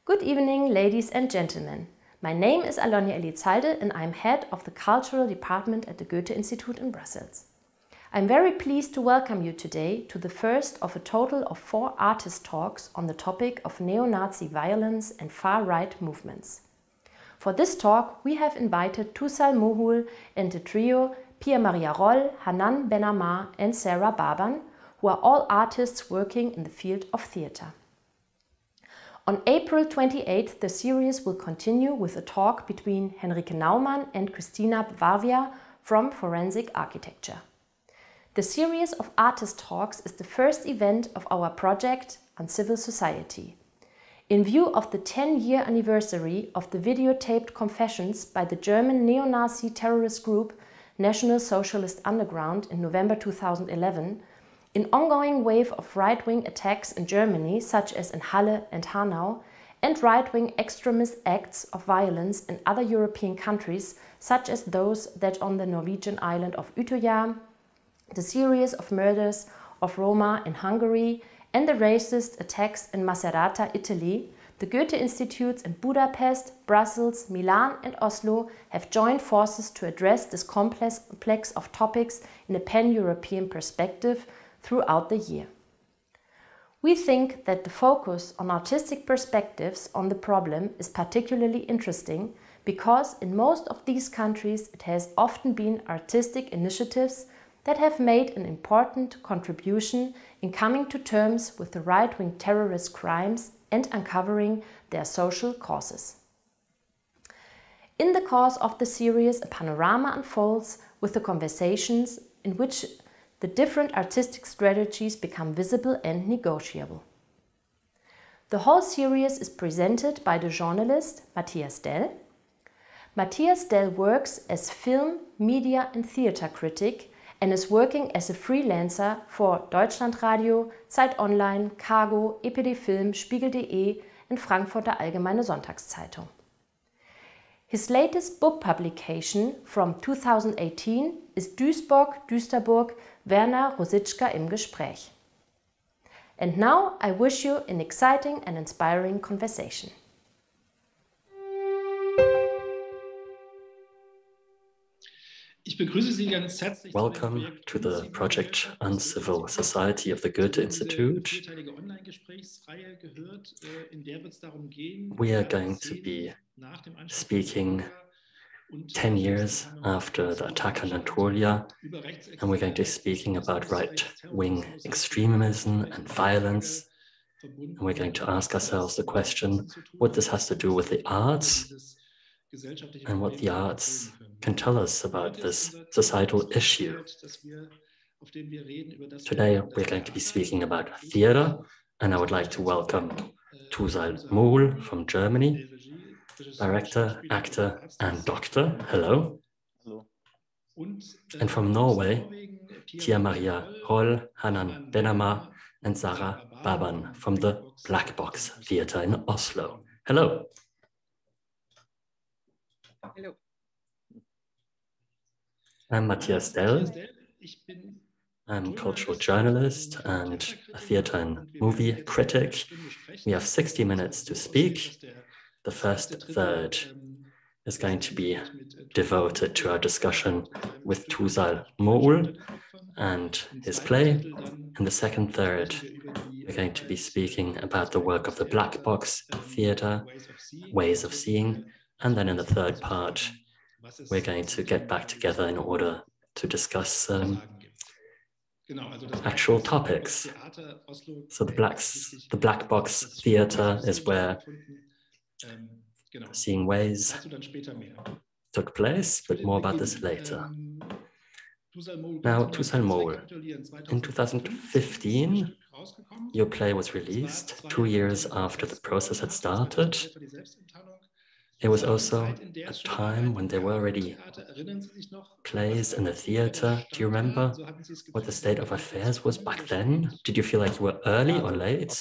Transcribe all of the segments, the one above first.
Good evening, ladies and gentlemen. My name is Alonia Elizalde and I am head of the Cultural Department at the Goethe-Institut in Brussels. I am very pleased to welcome you today to the first of a total of 4 artist talks on the topic of neo-Nazi violence and far-right movements. For this talk, we have invited Tuğsal Moğul and the trio Pia Maria Roll, Hanan, Benammar and Sara Baban, who are all artists working in the field of theatre. On April 28th, the series will continue with a talk between Henrike Naumann and Christina Varvia from Forensic Architecture. The series of artist talks is the first event of our project Uncivil Society. In view of the 10-year anniversary of the videotaped confessions by the German neo-Nazi terrorist group National Socialist Underground in November 2011, an ongoing wave of right-wing attacks in Germany, such as in Halle and Hanau, and right-wing extremist acts of violence in other European countries, such as those that on the Norwegian island of Utøya, the series of murders of Roma in Hungary, and the racist attacks in Macerata, Italy, the Goethe-Instituts in Budapest, Brussels, Milan and Oslo have joined forces to address this complex of topics in a pan-European perspective throughout the year. We think that the focus on artistic perspectives on the problem is particularly interesting because in most of these countries it has often been artistic initiatives that have made an important contribution in coming to terms with the right-wing terrorist crimes and uncovering their social causes. In the course of the series, a panorama unfolds with the conversations in which the different artistic strategies become visible and negotiable. The whole series is presented by the journalist Matthias Dell. Matthias Dell works as film, media and theatre critic and is working as a freelancer for Deutschlandradio, Zeit Online, Cargo, EPD Film, Spiegel.de and Frankfurter Allgemeine Sonntagszeitung. His latest book publication from 2018 is Duisburg, Werner Rosiczka im Gespräch. And now I wish you an exciting and inspiring conversation. Welcome to the project Uncivil Society of the Goethe-Institut. We are going to be speaking 10 years after the attack on Anatolia, and we're going to be speaking about right-wing extremism and violence. And we're going to ask ourselves the question, what this has to do with the arts and what the arts can tell us about this societal issue. Today, we're going to be speaking about theater, and I would like to welcome Tuğsal Moğul from Germany, director, actor, and doctor. Hello. Hello. And from Norway, Pia Maria Roll, Hanan, Benammar, and Sara, Baban from the Black Box Theatre in Oslo. Hello. Hello. I'm Matthias Dell. I'm a cultural journalist and a theatre and movie critic. We have 60 minutes to speak. The first third is going to be devoted to our discussion with Tuğsal Moğul and his play. In the second third, we're going to be speaking about the work of the Black Box Theatre, ways of seeing. And then in the third part, we're going to get back together in order to discuss actual topics. So the Black Box Theatre is where Seeing Ways took place, but more about this later. Now, Tuğsal Moğul, in 2015, your play was released 2 years after the process had started. It was also a time when there were already plays in the theatre. Do you remember what the state of affairs was back then? Did you feel like you were early or late?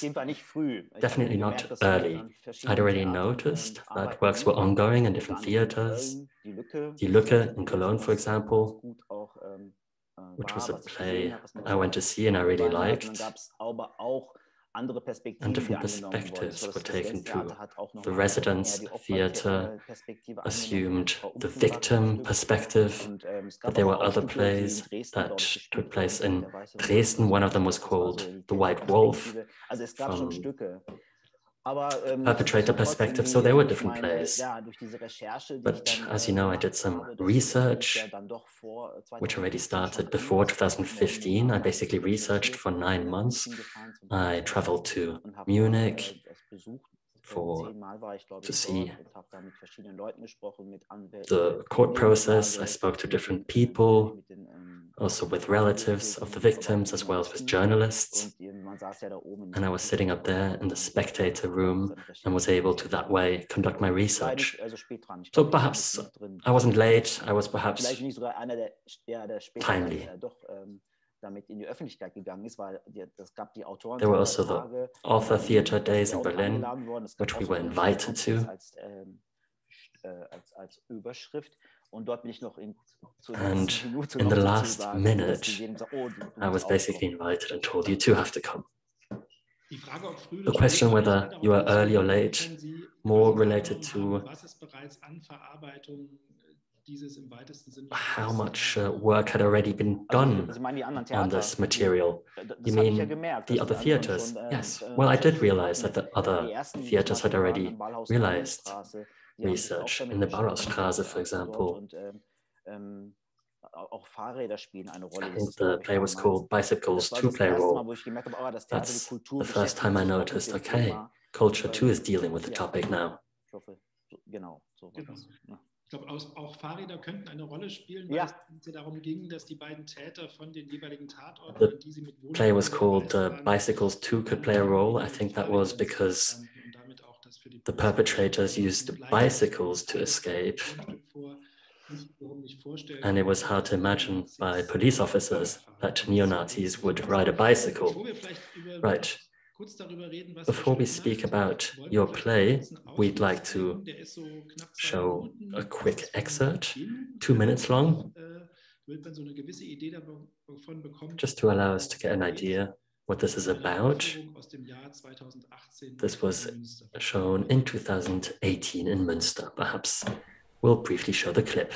Definitely not early. I'd already noticed that works were ongoing in different theatres. Die Lücke in Cologne, for example, which was a play I went to see and I really liked. and different perspectives were taken too. The residence theatre assumed the victim perspective, but there were other plays that took place in Dresden. One of them was called The White Wolf, from perpetrator perspective, so there were different plays. But as you know, I did some research, which already started before 2015. I basically researched for 9 months. I traveled to Munich to see the court process. I spoke to different people, also with relatives of the victims, as well as with journalists. And I was sitting up there in the spectator room and was able to that way conduct my research. So perhaps I wasn't late, I was perhaps timely. There were also the author theater days in Berlin, which we were invited to. And in the last minute, I was basically invited and told, you too have to come. The question whether you are early or late, more related to how much work had already been done on this material. You mean the other theaters? Yes. Well, I did realize that the other theaters had already realized research. In the Bauhausstraße, for example, I think the play was called Bicycles to Play Role. That's the first time I noticed, okay, culture too is dealing with the topic now. Ich glaube, auch Fahrräder könnten eine Rolle spielen, weil es ja darum ging, dass die beiden Täter von den jeweiligen Tatorten, die sie mit The play was called Bicycles Too Could Play a Role. I think that was because the perpetrators used bicycles to escape. And it was hard to imagine by police officers that neo-Nazis would ride a bicycle. Right. Before we speak about your play, we'd like to show a quick excerpt, 2 minutes long, just to allow us to get an idea what this is about. This was shown in 2018 in Münster. Perhaps we'll briefly show the clip.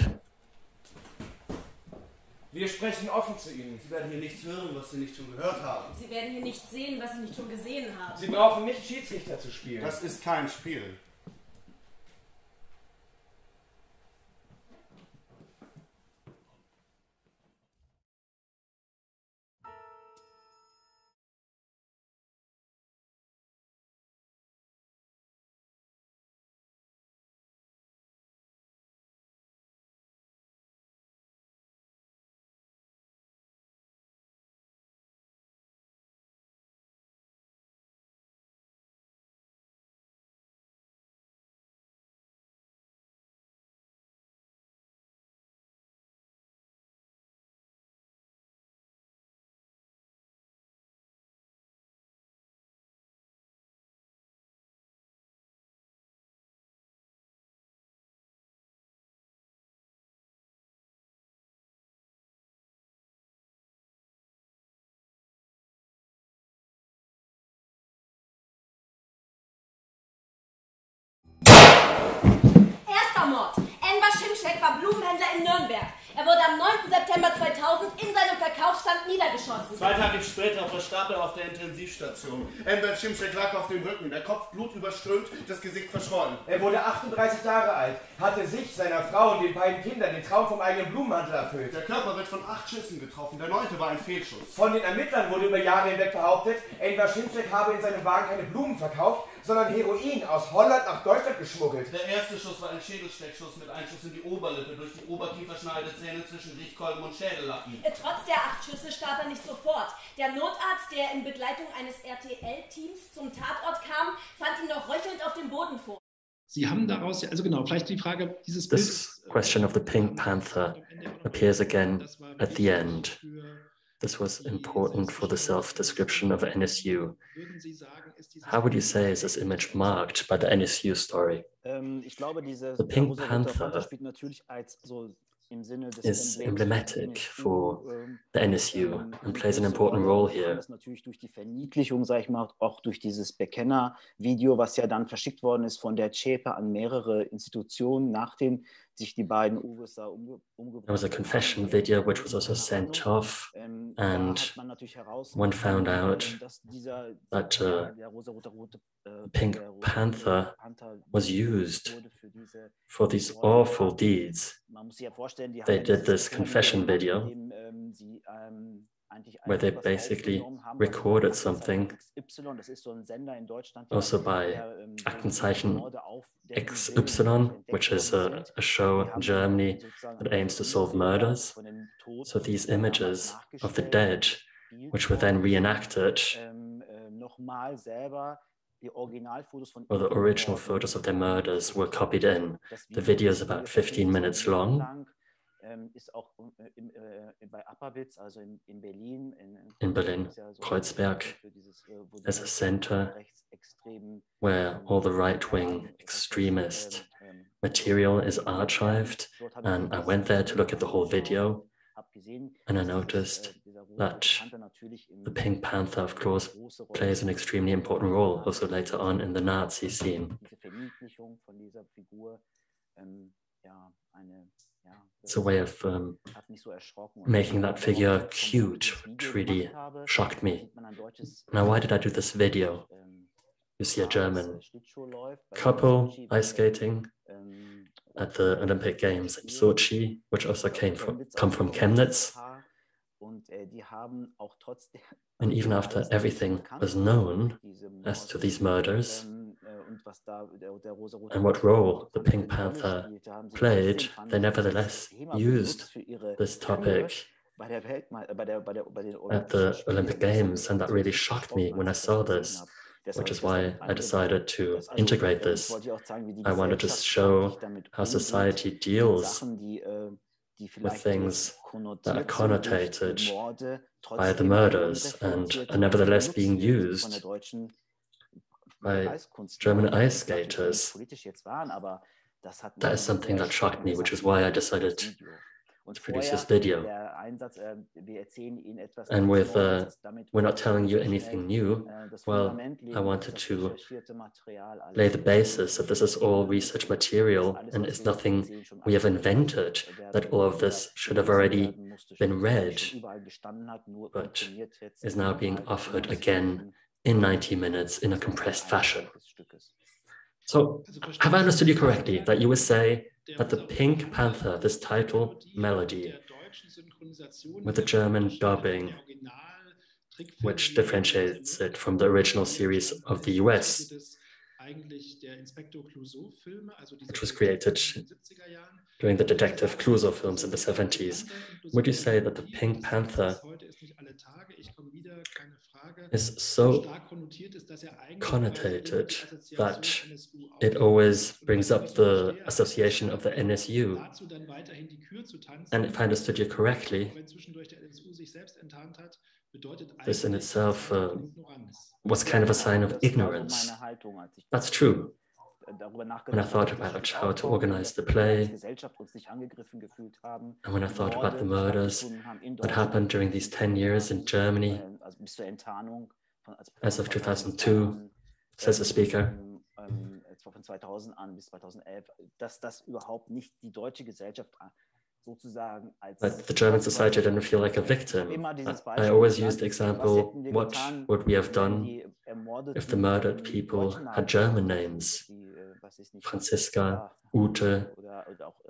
Wir sprechen offen zu Ihnen. Sie werden hier nichts hören, was Sie nicht schon gehört haben. Sie werden hier nichts sehen, was Sie nicht schon gesehen haben. Sie brauchen nicht Schiedsrichter zu spielen. Das ist kein Spiel. War Blumenhändler in Nürnberg. Er wurde am 9. September 2000 in seinem Verkaufsstand niedergeschossen. 2 Tage später verstarb er auf der Intensivstation. Enver Cimcek lag auf dem Rücken, der Kopf blutüberströmt, das Gesicht verschwollen. Er wurde 38 Jahre alt, hatte sich, seiner Frau und den beiden Kindern den Traum vom eigenen Blumenhandel erfüllt. Der Körper wird von 8 Schüssen getroffen, der 9. war ein Fehlschuss. Von den Ermittlern wurde über Jahre hinweg behauptet, Enver Cimcek habe in seinem Wagen keine Blumen verkauft, sondern Heroin aus Holland nach Deutschland geschmuggelt. Der erste Schuss war ein Schädelsteckschuss mit Einschuss in die Oberlippe durch die Oberkieferschneidezähne zwischen Riechkolben und Schädellappen. Trotz der 8 Schüsse starb er nicht sofort. Der Notarzt, der in Begleitung eines RTL-Teams zum Tatort kam, fand ihn noch röchelnd auf dem Boden vor. Sie haben daraus, also genau, vielleicht die Frage dieses This question of the Pink Panther appears again at the end. This was important for the self-description of NSU. How would you say is this image marked by the NSU story? The Pink Panther is emblematic for the NSU and plays an important role here. Das natürlich durch die Verniedlichung, sag ich mal, auch durch dieses Bekenner-Video, was ja dann verschickt worden ist von der CEPA an mehrere Institutionen, nachdem sich die beiden Uwes da umgebracht. There was a confession video which was also sent off, and one found out that Pink Panther was used for these awful deeds. They did this confession video where they basically recorded something, also by Aktenzeichen XY, which is a show in Germany that aims to solve murders. So these images of the dead, which were then reenacted, or the original photos of their murders were copied in. The video is about 15 minutes long. In Berlin, Kreuzberg, there's a center where all the right-wing extremist material is archived, and I went there to look at the whole video, and I noticed that the Pink Panther, of course, plays an extremely important role also later on in the Nazi scene. It's a way of making that figure cute, which really shocked me. Now, why did I do this video? You see a German couple ice skating at the Olympic Games in Sochi, which also come from Chemnitz. And even after everything was known as to these murders, and what role the Pink Panther played, they nevertheless used this topic at the Olympic Games, and that really shocked me when I saw this, which is why I decided to integrate this. I wanted to show how society deals with things that are connotated by the murders and are nevertheless being used by German ice skaters. That is something that shocked me, which is why I decided to produce this video. And with we're not telling you anything new, well, I wanted to lay the basis that this is all research material and it's nothing we have invented, that all of this should have already been read, but is now being offered again in 90 minutes in a compressed fashion. So, have I understood you correctly, that you would say that the Pink Panther, this title melody, with the German dubbing, which differentiates it from the original series of the US, which was created during the Detective Clouseau films in the 70s, would you say that the Pink Panther is so connotated that it always brings up the association of the NSU? And if I understood you correctly, this in itself was kind of a sign of ignorance. That's true. When I thought about how to organize the play, and when I thought about the murders that happened during these 10 years in Germany, as of 2002, says the speaker, that the German society didn't feel like a victim. I always used the example, what would we have done if the murdered people had German names, Franziska, Ute,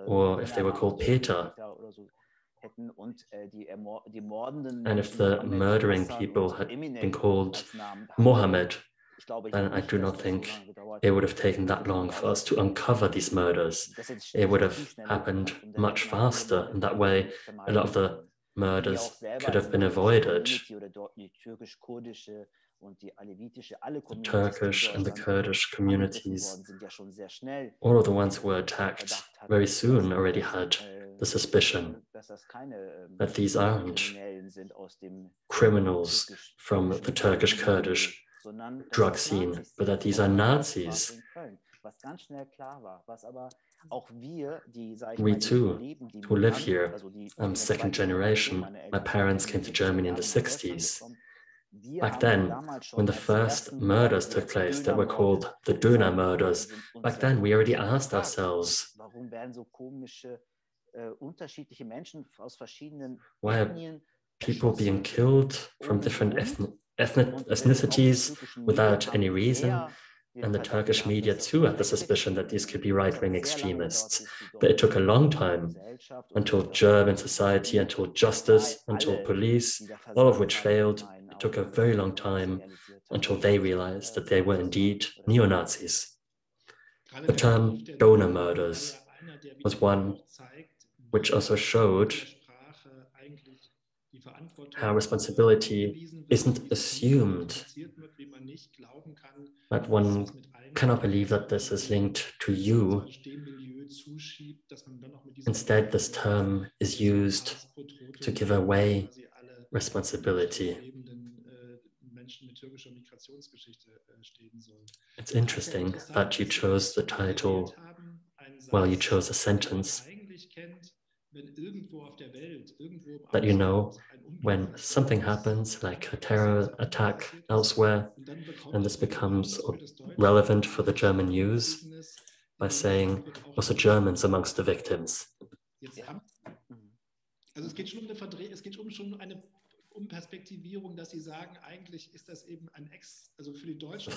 or if they were called Peter. And if the murdering people had been called Mohammed, then I do not think it would have taken that long for us to uncover these murders. It would have happened much faster. In that way, a lot of the murders could have been avoided. The Turkish and the Kurdish communities, all of the ones who were attacked very soon already had the suspicion that these aren't criminals from the Turkish-Kurdish drug scene, but that these are Nazis We too, who live here, I'm second generation. My parents came to Germany in the 60s. Back then, when the first murders took place that were called the Döner murders, back then we already asked ourselves, why are people being killed from different ethnicities without any reason? And the Turkish media too had the suspicion that these could be right-wing extremists. But it took a long time until German society, until justice, until police, all of which failed. It took a very long time until they realized that they were indeed neo-Nazis. The term donor murders was one which also showed how responsibility isn't assumed, but one cannot believe that this is linked to you. Instead, this term is used to give away responsibility. It's interesting that you chose the title, well, you chose a sentence that you know when something happens, like a terror attack elsewhere, and this becomes relevant for the German news by saying also Germans amongst the victims. For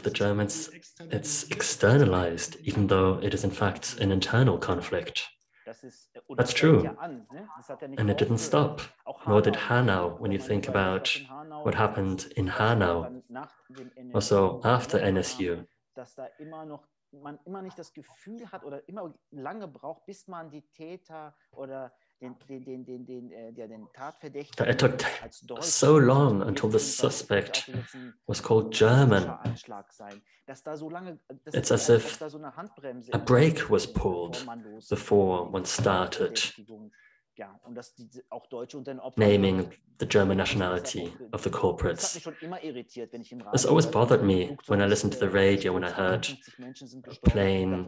the Germans, it's externalized, even though it is in fact an internal conflict. That's true. And it didn't stop, nor did Hanau, when you think about what happened in Hanau, also after NSU. It took so long until the suspect was called German. It's as if a brake was pulled before one started naming the German nationality of the culprits. This always bothered me when I listened to the radio, when I heard a plane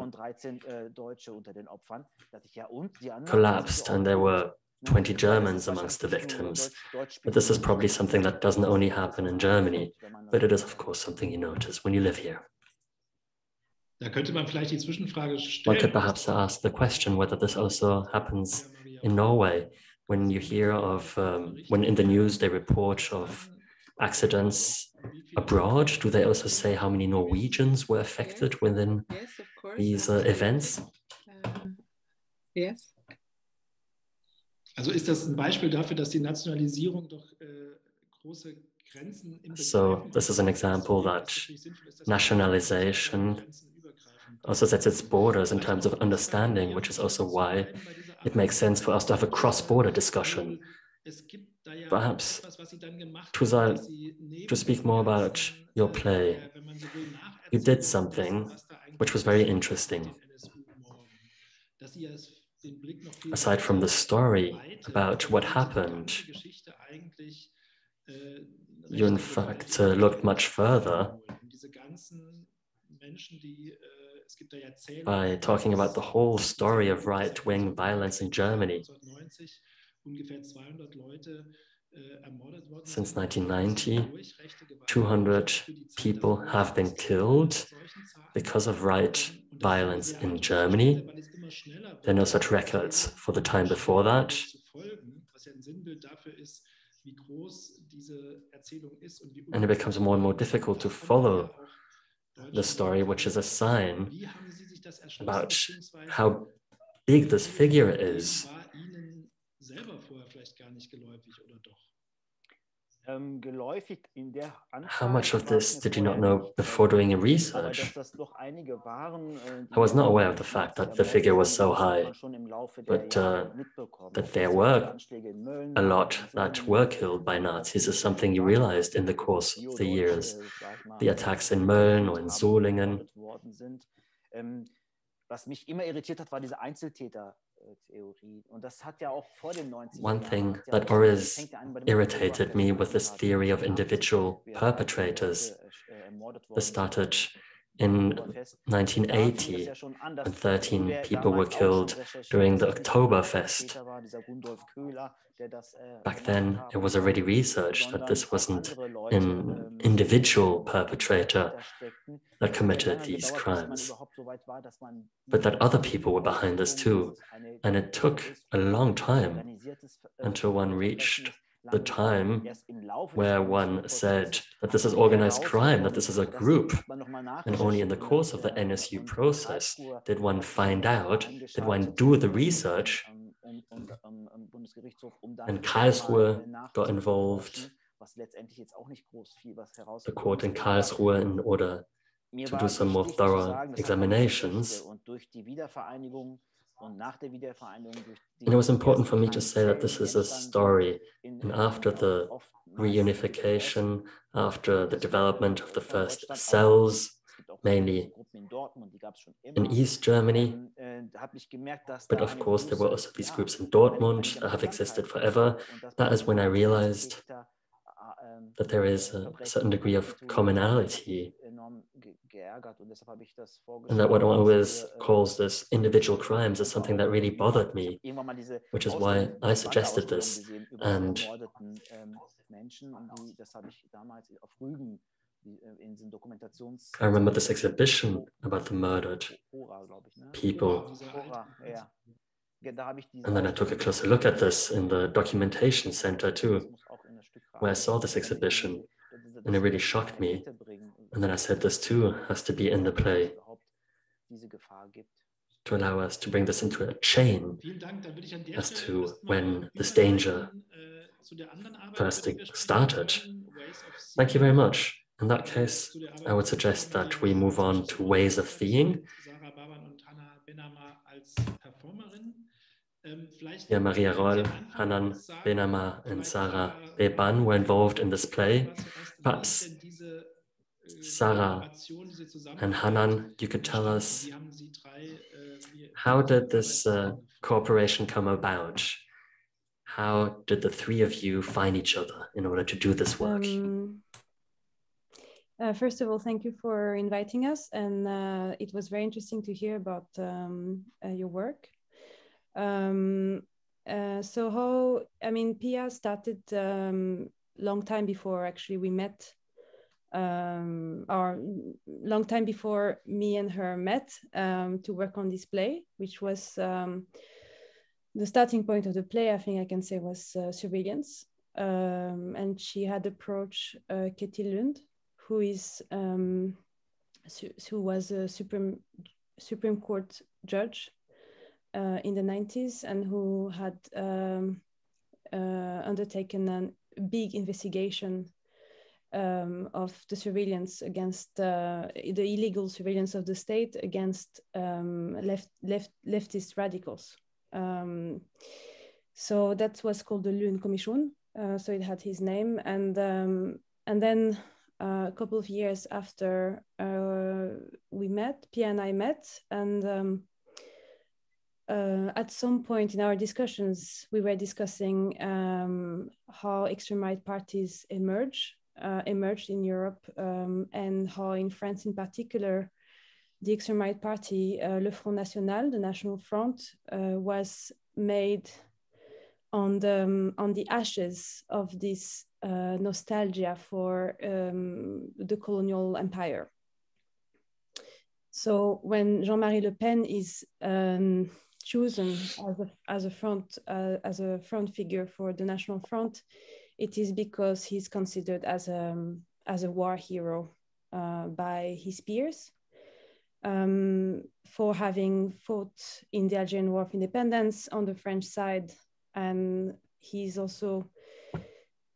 collapsed and there were 20 Germans amongst the victims. But this is probably something that doesn't only happen in Germany, but it is of course something you notice when you live here. One could perhaps ask the question whether this also happens in Norway, when you hear of, when in the news they report of accidents abroad, do they also say how many Norwegians were affected within these events? Yes. Also ist das ein Beispiel dafür, dass die Nationalisierung doch große Grenzen im So this is an example that nationalization also sets its borders in terms of understanding, which is also why it makes sense for us to have a cross-border discussion. Perhaps, Tuğsal, to speak more about your play, you did something which was very interesting. Aside from the story about what happened, you in fact looked much further by talking about the whole story of right-wing violence in Germany. Since 1990, 200 people have been killed because of right violence in Germany. There are no such records for the time before that. And it becomes more and more difficult to follow the story, which is a sign about how big this figure is. How much of this did you not know before doing your research? I was not aware of the fact that the figure was so high, but that there were a lot that were killed by Nazis is something you realized in the course of the years. The attacks in Mölln or in Solingen. One thing that always irritated me with this theory of individual perpetrators. This started in 1980, when 13 people were killed during the Oktoberfest. Back then, it was already researched that this wasn't an individual perpetrator that committed these crimes, but that other people were behind this too. And it took a long time until one reached the time where one said that this is organized crime, that this is a group. And only in the course of the NSU process did one find out, did one do the research, and Karlsruhe got involved, the court in Karlsruhe, in order to do some more thorough examinations. And it was important for me to say that this is a story. And after the reunification, after the development of the first cells, mainly in East Germany, but of course there were also these groups in Dortmund that have existed forever. That is when I realized that there is a certain degree of commonality, and that what one always calls this individual crimes is something that really bothered me, which is why I suggested this. And I remember this exhibition about the murdered people. And then I took a closer look at this in the documentation center too, where I saw this exhibition, and it really shocked me. And then I said this too has to be in the play to allow us to bring this into a chain as to when this danger first started. Thank you very much. In that case, I would suggest that we move on to ways of theeing. Sara, Baban und Benammar als Performerin. Pia Maria Roll, Hanan, Benammar, and Sara Baban were involved in this play. Perhaps Sara and Hanan, you could tell us, how did this cooperation come about? How did the three of you find each other in order to do this work? First of all, thank you for inviting us, and it was very interesting to hear about your work. Pia started long time before actually we met, or long time before me and her met to work on this play, which was the starting point of the play, I think I can say, was surveillance. And she had approached Ketil Lund, who was a Supreme Court judge in the 90s, and who had undertaken a big investigation of the surveillance against the illegal surveillance of the state against leftist radicals. So that was called the Lund Commission. So it had his name, and then a couple of years after we met, Pia and I met, and at some point in our discussions, we were discussing how extreme right parties emerged in Europe, and how in France in particular, the extreme right party, Le Front National, the National Front, was made on the ashes of this nostalgia for the colonial empire. So when Jean-Marie Le Pen is chosen as a front figure for the National Front, it is because he's considered as a war hero by his peers, for having fought in the Algerian War of Independence on the French side, and he's also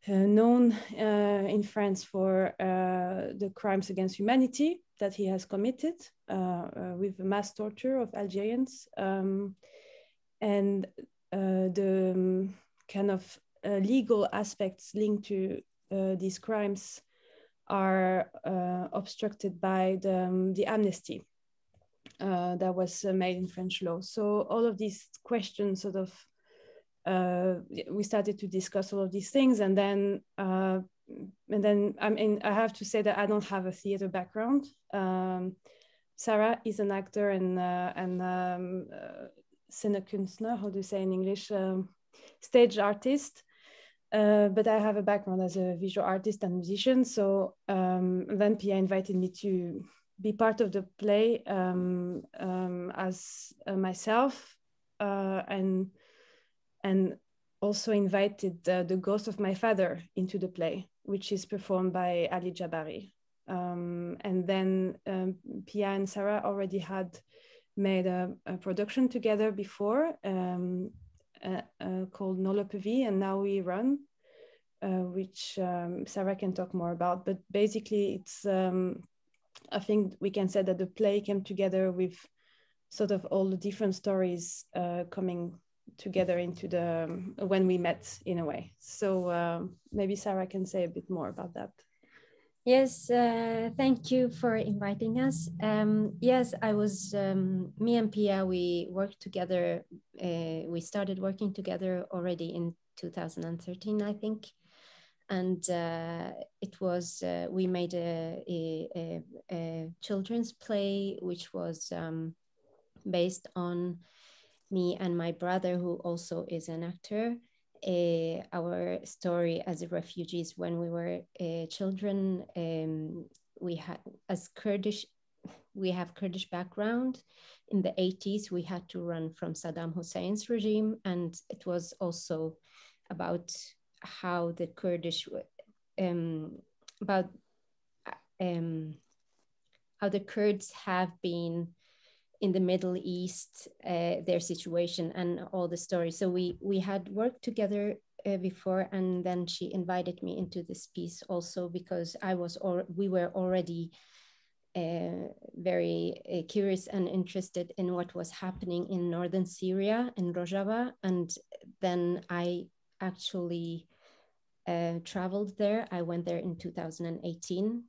known in France for the crimes against humanity that he has committed with mass torture of Algerians, and the kind of legal aspects linked to these crimes are obstructed by the amnesty that was made in French law. So all of these questions sort of, we started to discuss all of these things, and then then, I mean, I have to say that I don't have a theater background. Sara is an actor and scenekunstner, how do you say in English? Stage artist. But I have a background as a visual artist and musician. So then Pia invited me to be part of the play as myself, and also invited the ghost of my father into the play, which is performed by Ali Jabari. And then Pia and Sara already had made a production together before called No Le Pevi, and now we run, which Sara can talk more about. But basically it's, I think we can say that the play came together with sort of all the different stories coming together into when we met in a way. So maybe Sara can say a bit more about that. Yes, thank you for inviting us. Yes, I was, me and Pia, we worked together. We started working together already in 2013, I think. And it was, we made a children's play, which was based on me and my brother, who also is an actor. Our story as refugees when we were children. We had, as Kurdish, we have Kurdish background. In the 80s, we had to run from Saddam Hussein's regime, and it was also about how the Kurdish, about how the Kurds have been in the Middle East, their situation and all the stories. So we had worked together before, and then she invited me into this piece also because we were already very curious and interested in what was happening in northern Syria, in Rojava. And then I actually traveled there. I went there in 2018.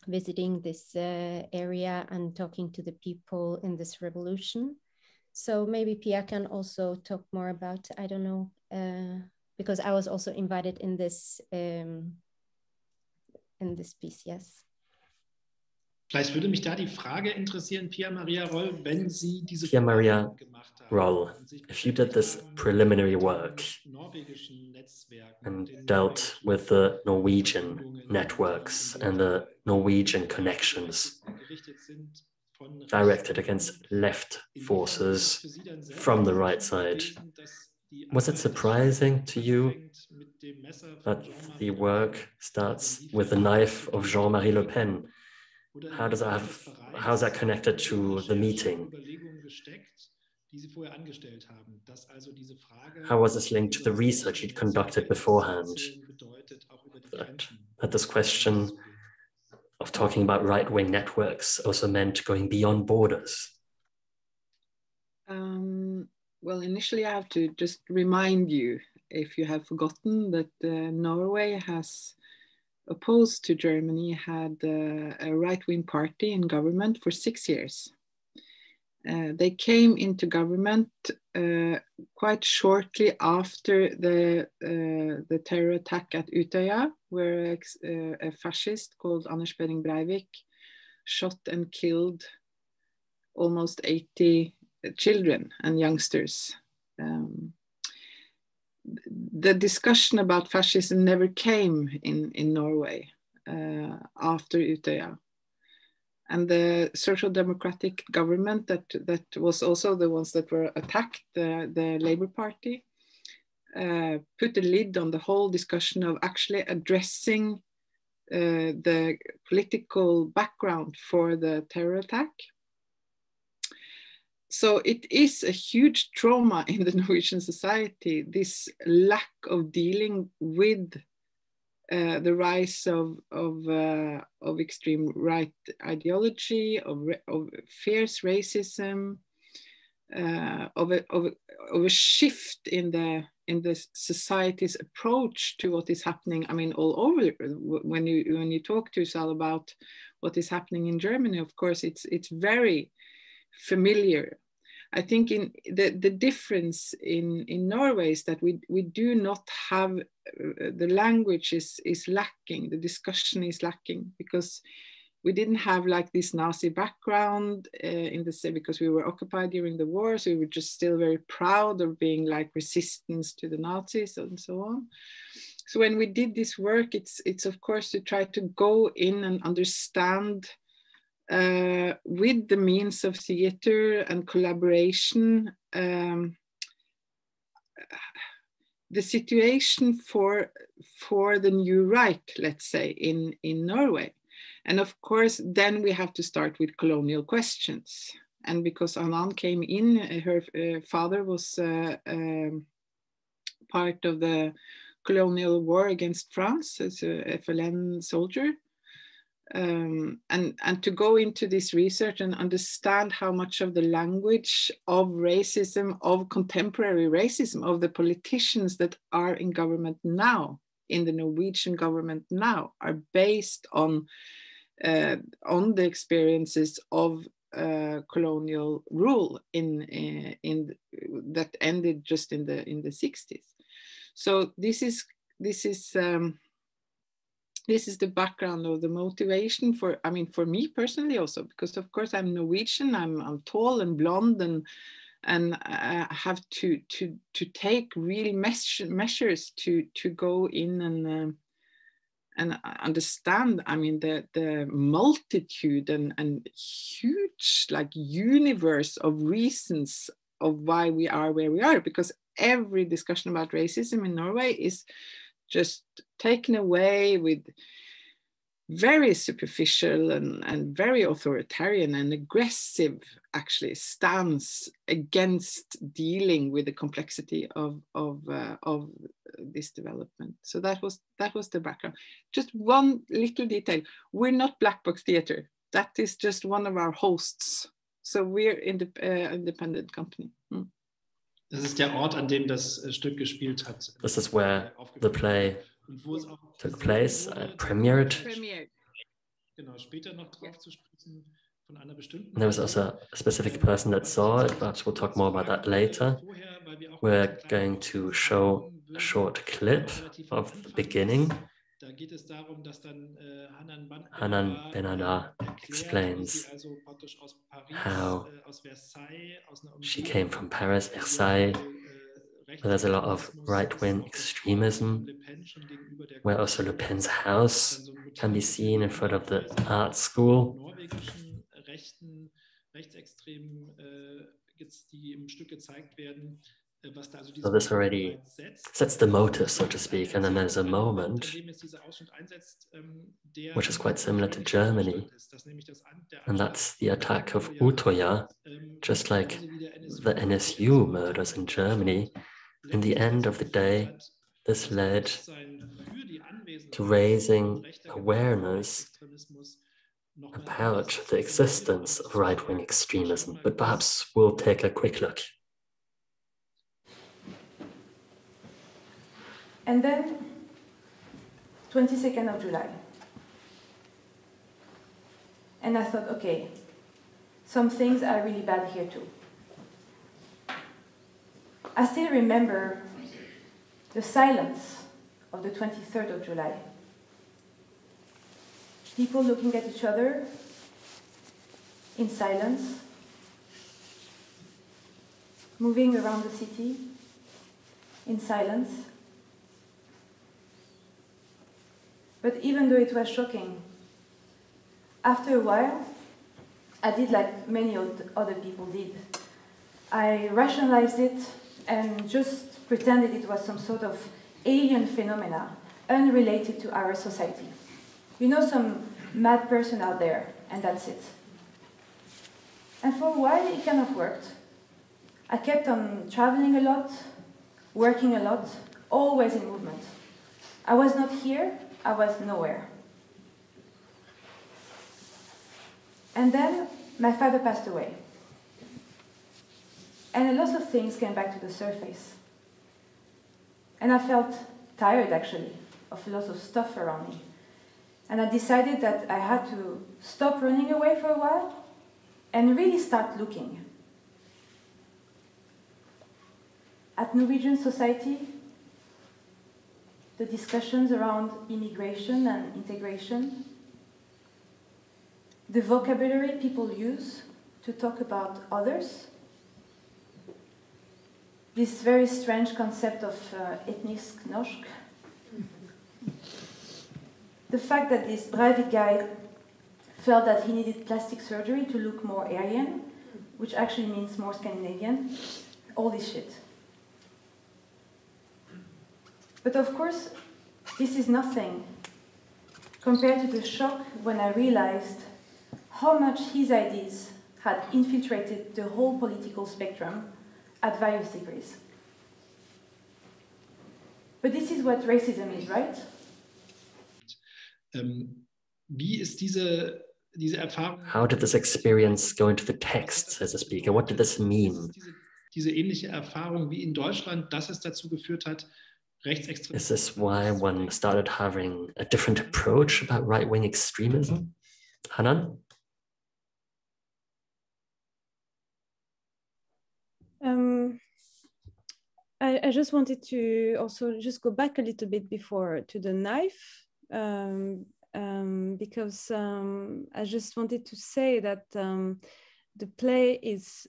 Visiting this area and talking to the people in this revolution. So maybe Pia can also talk more about, I don't know, because I was also invited in this piece, yes. Vielleicht würde mich da die Frage interessieren, Pia Maria Roll, wenn Sie diese Pia Maria Roll, if you did this preliminary work and dealt with the Norwegian networks and the Norwegian connections directed against left forces from the right side, was it surprising to you that the work starts with the knife of Jean-Marie Le Pen? How's that connected to the meeting? How was this linked to the research you'd conducted beforehand? That this question of talking about right-wing networks also meant going beyond borders? Well, initially I have to just remind you, if you have forgotten, that Norway has, opposed to Germany, had a right-wing party in government for 6 years. They came into government quite shortly after the terror attack at Utøya, where a fascist called Anders Behring Breivik shot and killed almost 80 children and youngsters. The discussion about fascism never came in Norway after Utøya. And the social democratic government that was also the ones that were attacked, the Labour Party, put a lid on the whole discussion of actually addressing the political background for the terror attack. So it is a huge trauma in the Norwegian society, this lack of dealing with the rise of extreme right ideology, of fierce racism, of a shift in the society's approach to what is happening. I mean, all over. When you talk to Tuğsal about what is happening in Germany, of course, it's very familiar. I think in the difference in Norway is that we do not have the language is lacking, the discussion is lacking, because we didn't have like this Nazi background in the same, because we were occupied during the war, so we were just still very proud of being like resistance to the Nazis and so on. So when we did this work, it's of course to try to go in and understand with the means of theater and collaboration the situation for the new right, let's say, in Norway. And of course, then we have to start with colonial questions. And because Hanan came in, her father was part of the colonial war against France as a FLN soldier. And to go into this research and understand how much of the language of racism, of contemporary racism, of the politicians that are in government now, in the Norwegian government now, are based on the experiences of colonial rule in that ended just in the 60s. So this is the background of the motivation for, I mean, for me personally also, because of course I'm Norwegian, I'm tall and blonde, and I have to take real measures to go in and understand, I mean, the multitude and huge like universe of reasons of why we are where we are, because every discussion about racism in Norway is just taken away with very superficial and very authoritarian and aggressive actually stance against dealing with the complexity of this development. So that was the background. Just one little detail: we're not Black Box Theatre. That is just one of our hosts. So we're independent company. Das ist der Ort, an dem das Stück gespielt hat. This is where the play took place, premiered. Genau, später noch drauf zu sprechen von einer bestimmten. There was also a specific person that saw it, but we'll talk more about that later. We're going to show a short clip of the beginning. Da geht es darum, dass dann Hanan Benammar explains how she came from Paris, Versailles, where there's a lot of right-wing extremism, where also Le Pen's house can be seen in front of the art school. Norwegischen rechten, rechtsextremen die im Stück gezeigt werden. So this already sets the motive, so to speak, and then there's a moment which is quite similar to Germany, and that's the attack of Utøya, just like the NSU murders in Germany. In the end of the day, this led to raising awareness about the existence of right-wing extremism, but perhaps we'll take a quick look. And then, 22nd of July. And I thought, okay, some things are really bad here too. I still remember the silence of the 23rd of July. People looking at each other in silence, moving around the city in silence. But even though it was shocking, after a while, I did like many other people did. I rationalized it and just pretended it was some sort of alien phenomena unrelated to our society. You know, some mad person out there, and that's it. And for a while, it kind of worked. I kept on traveling a lot, working a lot, always in movement. I was not here, I was nowhere. And then my father passed away. And a lot of things came back to the surface. And I felt tired, actually, of a lot of stuff around me. And I decided that I had to stop running away for a while and really start looking. At Norwegian society, the discussions around immigration and integration, the vocabulary people use to talk about others, this very strange concept of etnisk norsk, the fact that this Breivik guy felt that he needed plastic surgery to look more Aryan, which actually means more Scandinavian, all this shit. But of course, this is nothing compared to the shock when I realized how much his ideas had infiltrated the whole political spectrum at various degrees. But this is what racism is, right? Wie ist diese Erfahrung? How did this experience go into the text as a speaker? What did this mean? Diese ähnliche Erfahrung wie in Deutschland, dass es dazu geführt hat, rechtsextremismus. Is this why one started having a different approach about right-wing extremism? Hanan? I just wanted to also just go back a little bit before to the knife, because I just wanted to say that the play is,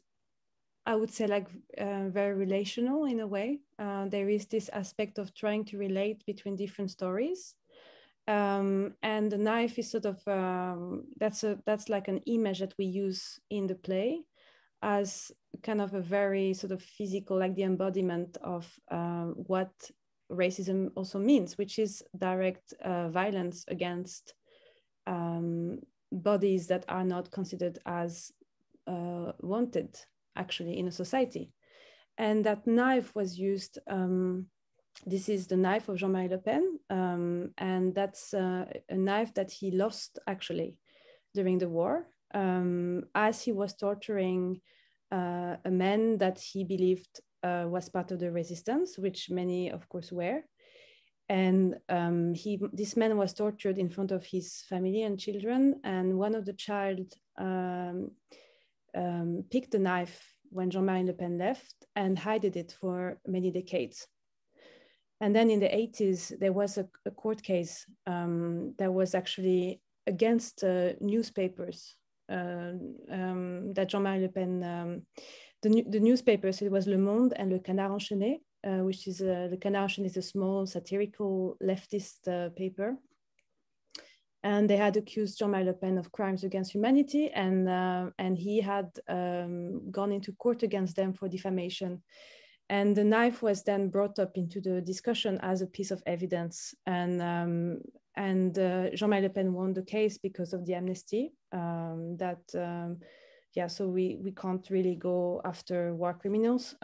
I would say, like very relational in a way. There is this aspect of trying to relate between different stories. And the knife is sort of, that's like an image that we use in the play as kind of a very sort of physical, like the embodiment of what racism also means, which is direct violence against bodies that are not considered as wanted, actually, in a society. And that knife was used, this is the knife of Jean-Marie Le Pen, and that's a knife that he lost, actually, during the war, as he was torturing a man that he believed was part of the resistance, which many, of course, were. And this man was tortured in front of his family and children, and one of the child picked the knife when Jean-Marie Le Pen left and hid it for many decades. And then in the 80s, there was a court case that was actually against newspapers that Jean-Marie Le Pen, the newspapers, it was Le Monde and Le Canard Enchaîné, which is, Le Canard Enchaîné is a small satirical leftist paper. And they had accused Jean-Marie Le Pen of crimes against humanity, and he had gone into court against them for defamation. And the knife was then brought up into the discussion as a piece of evidence. And Jean-Marie Le Pen won the case because of the amnesty. So we can't really go after war criminals,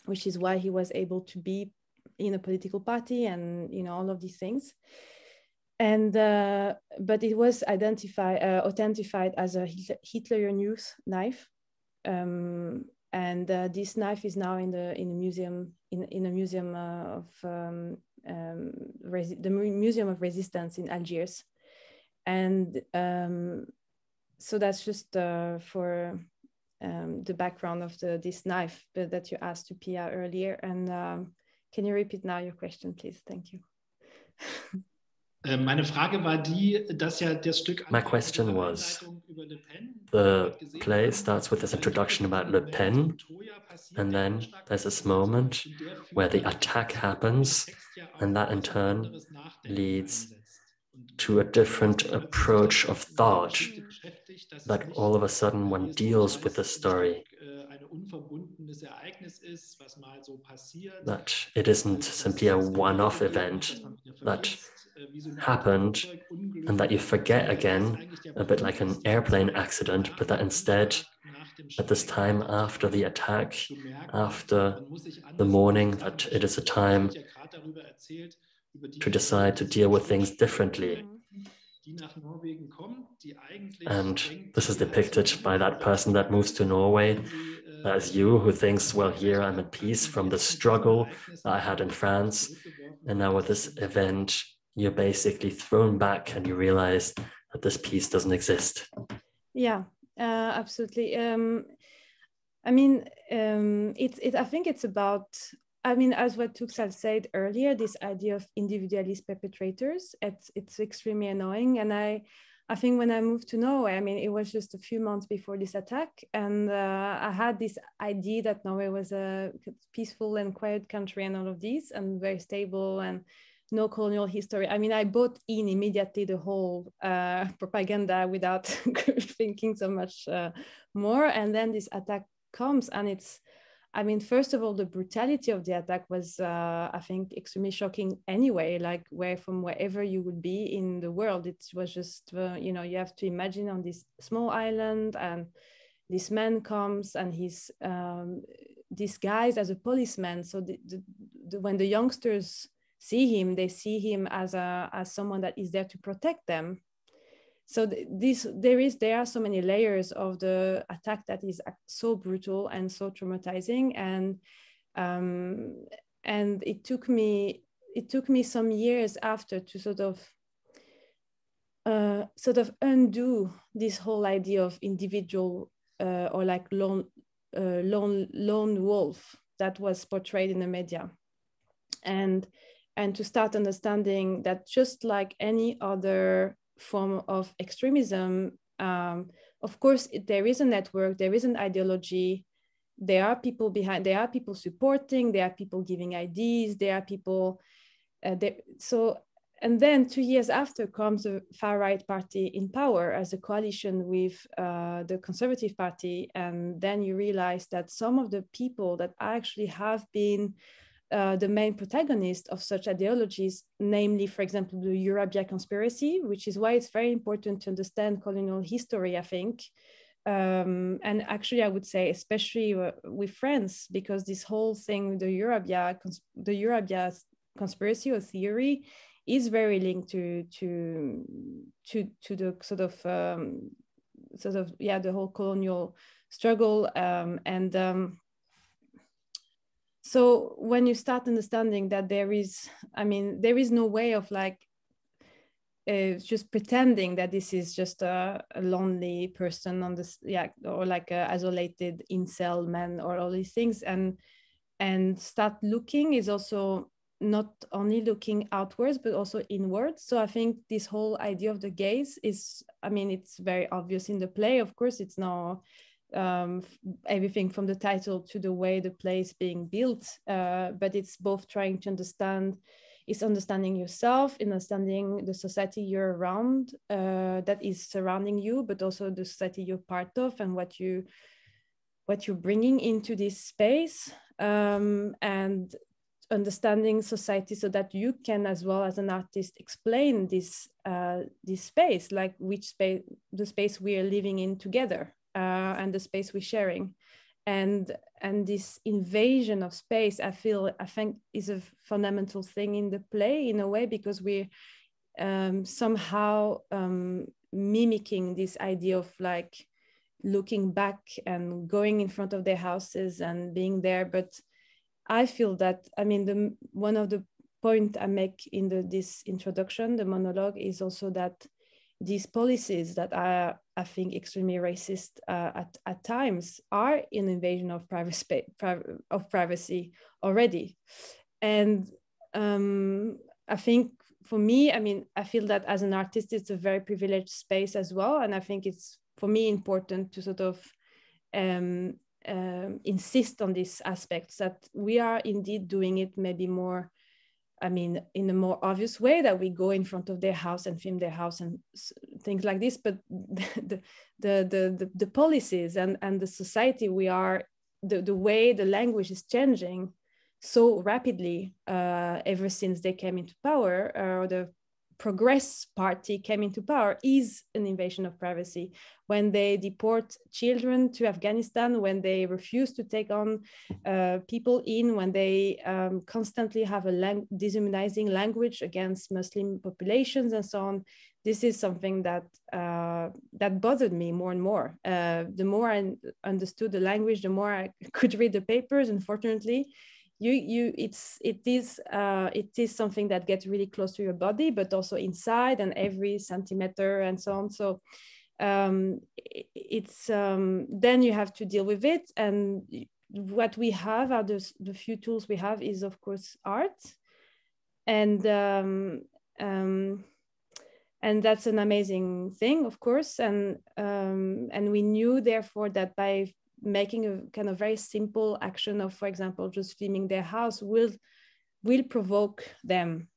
which is why he was able to be in a political party and, you know, all of these things. And but it was authentified as a Hitler Youth knife. And this knife is now in a museum in a museum of the Museum of Resistance in Algiers, and so that's just for the background of this knife that you asked to Pia earlier. And can you repeat now your question, please? Thank you. Meine Frage war die, dass ja das Stück. My question was, the play starts with this introduction about Le Pen, and then there's this moment where the attack happens, and that in turn leads to a different approach of thought, that all of a sudden one deals with the story, that it isn't simply a one-off event that happened and that you forget again, a bit like an airplane accident, but that instead, at this time after the attack, after the mourning, that it is a time to decide to deal with things differently. And this is depicted by that person that moves to Norway, as you, who thinks, well, here I'm at peace from the struggle that I had in France, and now with this event, you're basically thrown back and you realize that this peace doesn't exist. Yeah, absolutely. I mean, I think it's about I mean, as what Tuğsal said earlier, this idea of individualist perpetrators, it's extremely annoying. And I think when I moved to Norway, I mean, it was just a few months before this attack. And I had this idea that Norway was a peaceful and quiet country and all of these, and very stable and no colonial history. I mean, I bought in immediately the whole propaganda without thinking so much more. And then this attack comes, and it's, I mean, first of all, the brutality of the attack was, I think, extremely shocking anyway, like from wherever you would be in the world. It was just, you know, you have to imagine on this small island, and this man comes and he's disguised as a policeman. So when the youngsters see him, they see him as someone that is there to protect them. So there are so many layers of the attack that is so brutal and so traumatizing, and it took me some years after to sort of undo this whole idea of individual or like lone wolf that was portrayed in the media, and to start understanding that just like any other form of extremism, of course, there is a network, there is an ideology, there are people behind, there are people supporting, there are people giving ideas, there are people and then 2 years after comes the far-right party in power as a coalition with the Conservative Party, and then you realize that some of the people that actually have been the main protagonist of such ideologies, namely, for example, the Eurabia conspiracy, which is why it's very important to understand colonial history, I think. And actually, I would say, especially with France, because this whole thing, the Eurabia conspiracy or theory, is very linked to the the whole colonial struggle, so when you start understanding that there is no way of like just pretending that this is just a lonely person on this, or like a isolated incel man or all these things, and start looking is also not only looking outwards but also inwards. So I think this whole idea of the gaze is, I mean, it's very obvious in the play. Of course, it's now everything from the title to the way the play is being built, but it's both trying to understanding yourself, understanding the society you're around, that is surrounding you, but also the society you're part of and what you're bringing into this space, and understanding society so that you can, as well as an artist, explain this space, like the space we are living in together. And the space we're sharing, and this invasion of space, I think is a fundamental thing in the play in a way, because we're somehow mimicking this idea of like looking back and going in front of their houses and being there. But I feel that, I mean, one of the points I make in this introduction, the monologue, is also that these policies that are, I think, extremely racist at times are an invasion of privacy already. And I think for me, I mean, I feel that as an artist, it's a very privileged space as well. And I think it's, for me, important to sort of insist on these aspects, that we are indeed doing it maybe more, I mean, in a more obvious way, that we go in front of their house and film their house and things like this. But the policies and the society we are, the way the language is changing so rapidly ever since they came into power, or the Progress Party came into power, is an invasion of privacy. When they deport children to Afghanistan, when they refuse to take on people when they constantly have a dehumanizing language against Muslim populations and so on, this is something that that bothered me more and more. The more I understood the language, the more I could read the papers. Unfortunately, it is something that gets really close to your body, but also inside and every centimeter and so on. So then you have to deal with it, and what we have are the few tools we have is, of course, art. And that's an amazing thing, of course. And we knew, therefore, that by making a kind of very simple action of, for example, just filming their house will provoke them,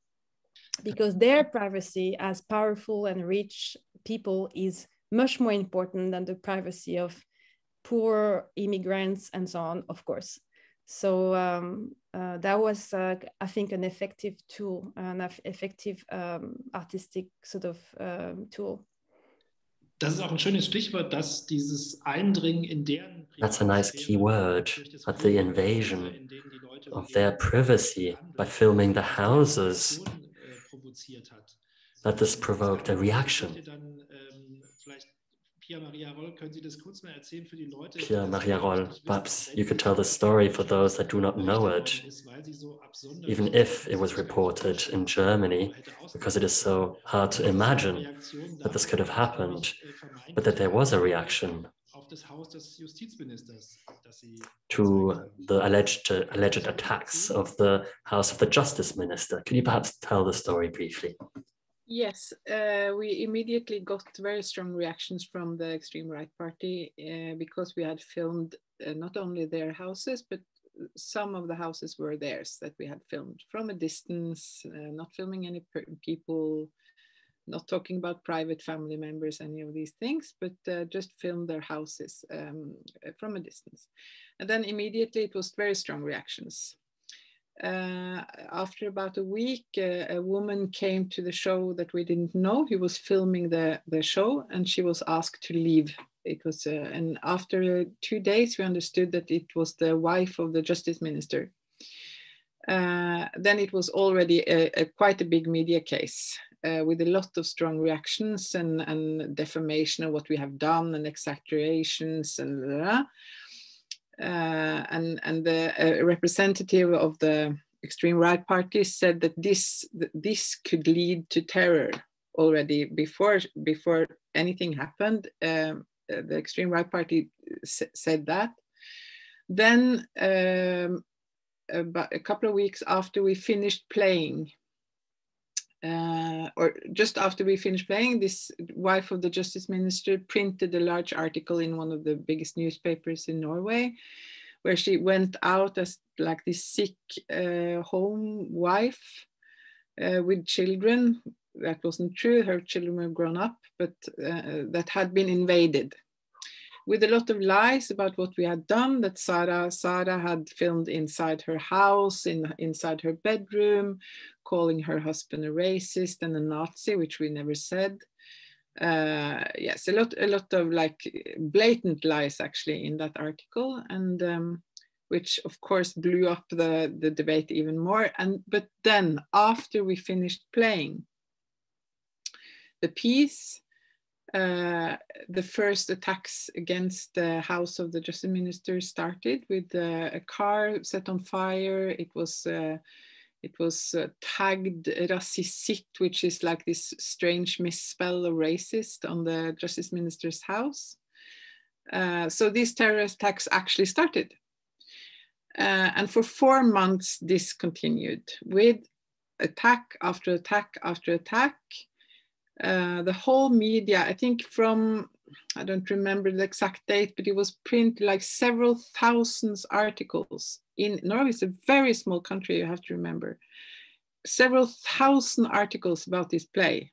because their privacy as powerful and rich people is much more important than the privacy of poor immigrants and so on, of course. So that was, I think, an effective tool, an effective artistic sort of tool. Das ist auch ein schönes Stichwort, dass dieses Eindringen in deren That's a nice key word, but the invasion of their privacy by filming the houses, that this provoked a reaction. Pia Maria Roll, können Sie das kurz mal erzählen für die Leute? Pia Maria Roll, perhaps you could tell the story for those that do not know it, even if it was reported in Germany, because it is so hard to imagine that this could have happened, but that there was a reaction to the alleged attacks of the house of the Justice Minister. Could you perhaps tell the story briefly? Yes, we immediately got very strong reactions from the extreme right party because we had filmed not only their houses, but some of the houses were theirs that we had filmed from a distance, not filming any people, not talking about private family members, any of these things, but just filmed their houses from a distance. And then immediately it was very strong reactions. After about a week, a woman came to the show that we didn't know. He was filming the show, and she was asked to leave. It was, and after 2 days, we understood that it was the wife of the Justice Minister. Then it was already quite a big media case with a lot of strong reactions and defamation of what we have done and exaggerations and blah, blah. And the representative of the extreme right party said that this could lead to terror already before anything happened. The extreme right party said that. Then about a couple of weeks after we finished playing, or just after we finished playing, this wife of the Justice Minister printed a large article in one of the biggest newspapers in Norway, where she went out as like this sick home wife with children. That wasn't true. Her children were grown up, but that had been invaded, with a lot of lies about what we had done, that Sara had filmed inside her house, inside her bedroom, calling her husband a racist and a Nazi, which we never said. Yes, a lot of like blatant lies actually in that article, and which of course blew up the debate even more. But then after we finished playing the piece, the first attacks against the house of the Justice Minister started with a car set on fire. It was tagged racist, which is like this strange misspell of racist on the Justice Minister's house. So these terrorist attacks actually started. And for 4 months, this continued with attack after attack after attack. The whole media, I think from, I don't remember the exact date, but it was printed like several thousands articles. In Norway, it's a very small country, you have to remember. Several thousand articles about this play.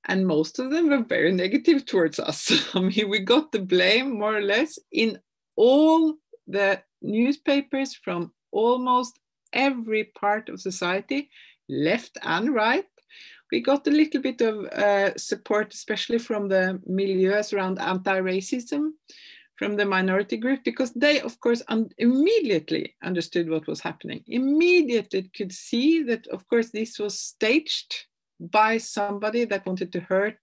And most of them were very negative towards us. I mean, we got the blame more or less in all the newspapers from almost every part of society, left and right. We got a little bit of support, especially from the milieus around anti-racism, from the minority group, because they, of course, immediately understood what was happening. Immediately could see that, of course, this was staged by somebody that wanted to hurt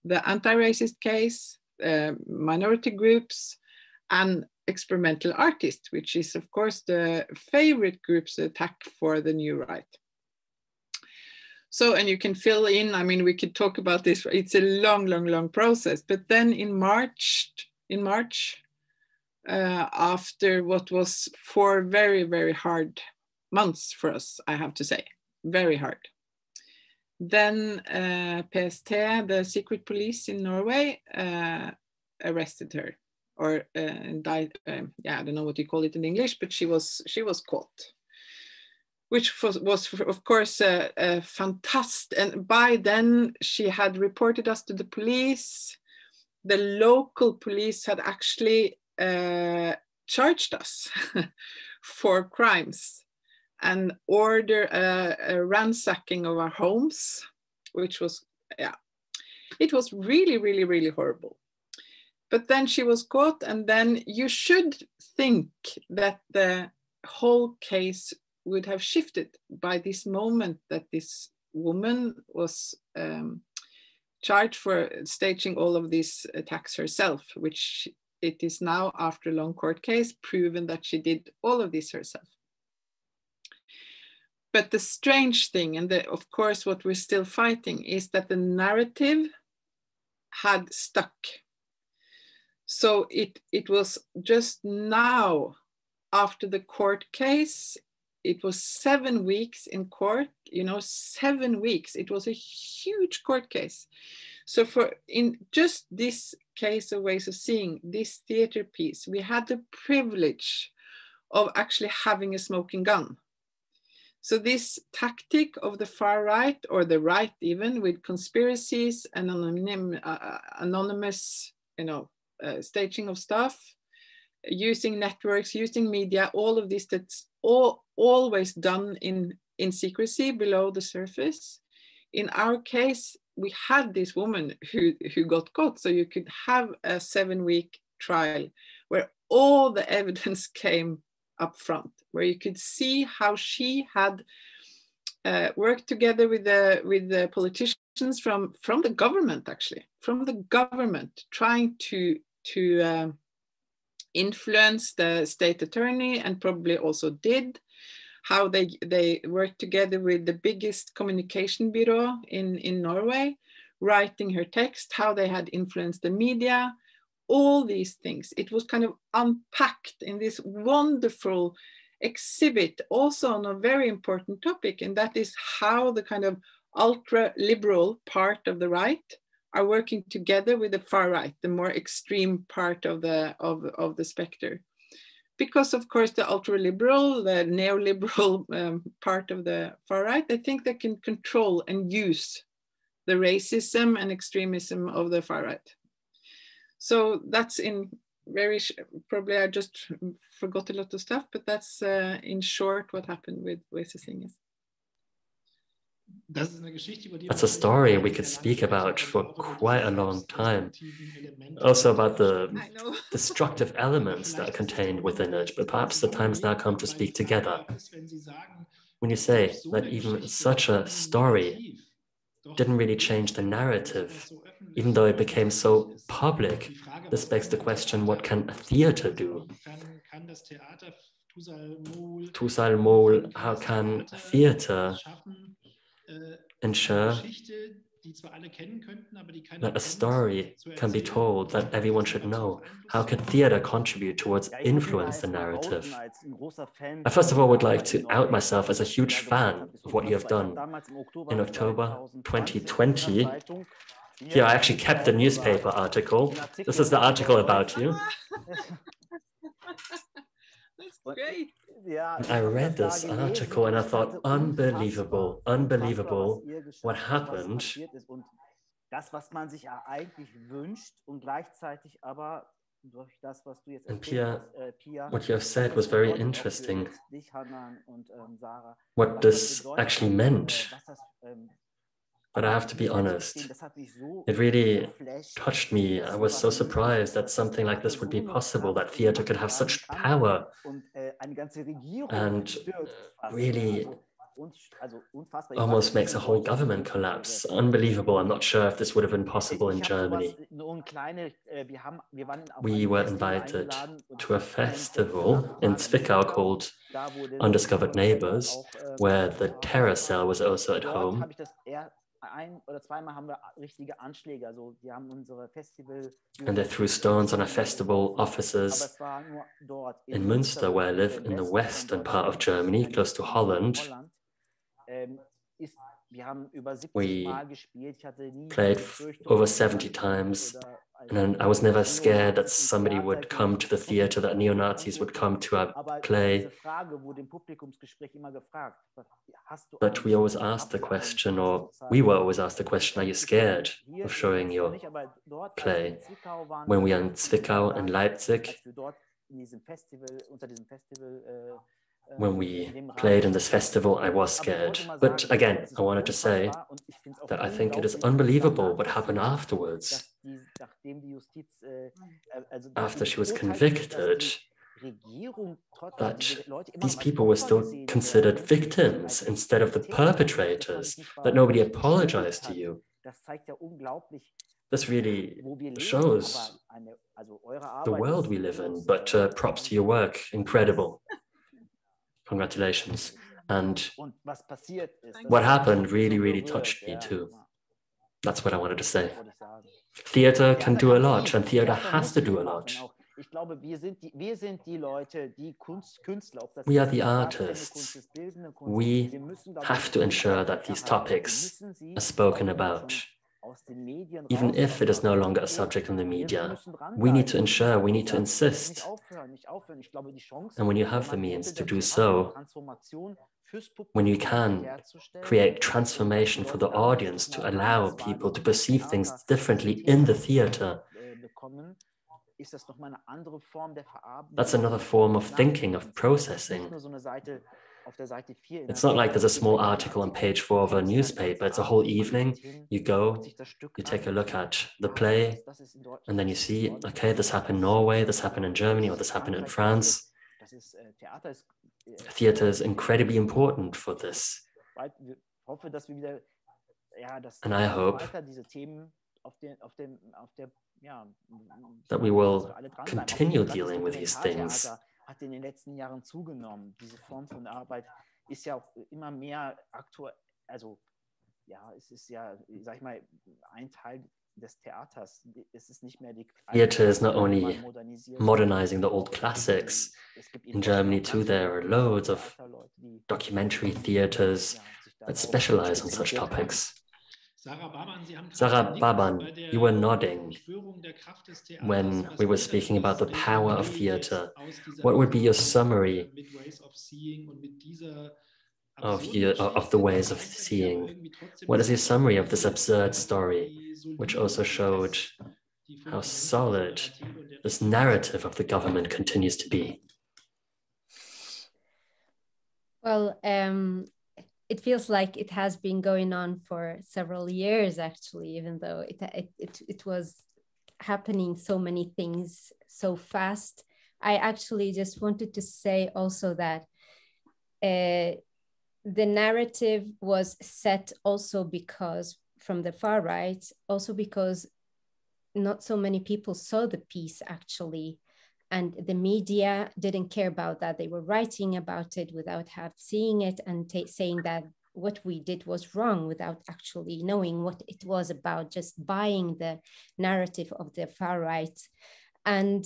the anti-racist case, minority groups, and experimental artists, which is, of course, the favorite group's attack for the new right. So, and you can fill in, I mean, we could talk about this, it's a long process, but then in March, after what was 4 very, very hard months for us, I have to say, very hard. Then PST, the secret police in Norway, arrested her, or died. Yeah, I don't know what you call it in English, but she was caught, which was of course fantastic. And by then she had reported us to the police. The local police had actually charged us for crimes and ordered a ransacking of our homes, which was, yeah, it was really, really, really horrible. But then she was caught, and then you should think that the whole case would have shifted by this moment that this woman was charged for staging all of these attacks herself, which it is now, after a long court case, proven that she did all of this herself. But the strange thing, and of course what we're still fighting, is that the narrative had stuck. So it was just now, after the court case, it was 7 weeks in court, 7 weeks. It was a huge court case. So in just this case of Ways of Seeing, this theater piece, we had the privilege of actually having a smoking gun. So this tactic of the far right, or the right even, with conspiracies and anonymous, staging of stuff, using networks, using media, all of this, that's always done in secrecy below the surface. In our case, we had this woman who got caught, so you could have a 7-week trial where all the evidence came up front, where you could see how she had worked together with the politicians from the government, actually, from the government, trying to influence the state attorney, and probably also did, how they worked together with the biggest communication bureau in Norway, writing her text, how they had influenced the media, all these things. It was kind of unpacked in this wonderful exhibit, also on a very important topic, and that is how the kind of ultra-liberal part of the right are working together with the far right, the more extreme part of the spectre. Because of course the ultra-liberal, the neoliberal part of the far right, they think they can control and use the racism and extremism of the far right. So that's probably I just forgot a lot of stuff, but that's in short what happened with Ways of Seeing. That's a story we could speak about for quite a long time. Also about the destructive elements that are contained within it, but perhaps the time has now come to speak together. When you say that even such a story didn't really change the narrative, even though it became so public, this begs the question, what can a theater do? Tuğsal Moğul, how can theater ensure that a story can be told that everyone should know? How can theater contribute towards influence the narrative? I first of all would like to out myself as a huge fan of what you have done. In October 2020, here I actually kept the newspaper article. This is the article about you. That's great. I read this article and I thought, unbelievable, unbelievable what happened. And Pia, what you have said was very interesting. What this actually meant. But I have to be honest, it really touched me. I was so surprised that something like this would be possible, that theater could have such power and really almost makes a whole government collapse. Unbelievable. I'm not sure if this would have been possible in Germany. We were invited to a festival in Zwickau called Undiscovered Neighbors, where the terror cell was also at home. And they threw stones on our festival offices in Münster, where I live, in the western part of Germany, close to Holland. We played over 70 times, and I was never scared that somebody would come to the theater, that neo-Nazis would come to our play. But we always asked the question, or we were always asked the question, are you scared of showing your play? When we are in Zwickau and Leipzig, when we played in this festival, I was scared. But again, I wanted to say that I think it is unbelievable what happened afterwards. After she was convicted, that these people were still considered victims instead of the perpetrators, that nobody apologized to you. This really shows the world we live in, but props to your work, incredible. Congratulations. And what happened really, really touched me too. That's what I wanted to say. Theater can do a lot, and theater has to do a lot. We are the artists. We have to ensure that these topics are spoken about. Even if it is no longer a subject in the media, we need to ensure, we need to insist. And when you have the means to do so, when you can create transformation for the audience to allow people to perceive things differently in the theater, that's another form of thinking, of processing. It's not like there's a small article on page 4 of a newspaper. It's a whole evening. You go, you take a look at the play, and then you see, okay, this happened in Norway, this happened in Germany, or this happened in France. Theater is incredibly important for this. And I hope that we will continue dealing with these things. Hat in den letzten Jahren zugenommen. Diese Form von Arbeit ist ja auch immer mehr aktuell, also ja, es ist ja, sag ich mal, ein Teil des Theaters. Es ist nicht mehr die Theater is not only modernizing the old classics. In Germany too, there are loads of documentary theaters that specialize on such topics. Sara, Baban, you were nodding when we were speaking about the power of theater. What would be your summary of the ways of seeing? What is your summary of this absurd story, which also showed how solid this narrative of the government continues to be? Well, it feels like it has been going on for several years, actually, even though it was happening so many things so fast. I actually just wanted to say also that the narrative was set also because from the far right, also because not so many people saw the piece actually. And the media didn't care about that. They were writing about it without seeing it and saying that what we did was wrong without actually knowing what it was about, just buying the narrative of the far right. And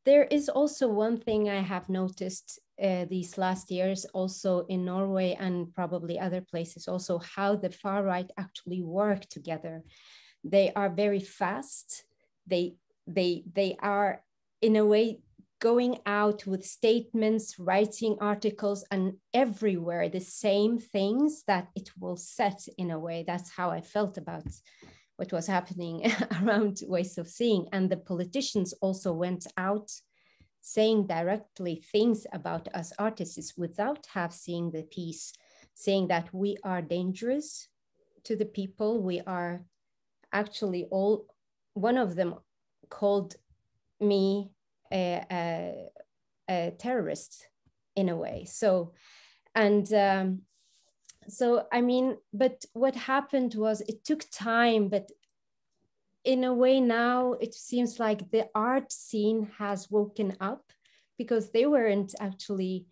there is also one thing I have noticed these last years, also in Norway and probably other places also, how the far right actually work together. They are very fast. They are, in a way, going out with statements, writing articles, and everywhere the same things that it will set in a way. That's how I felt about what was happening around ways of seeing. And the politicians also went out saying directly things about us artists without seen the piece, saying that we are dangerous to the people. We are actually all, one of them called me a terrorist in a way. So I mean, but what happened was it took time, but in a way now it seems like the art scene has woken up, because they weren't actually,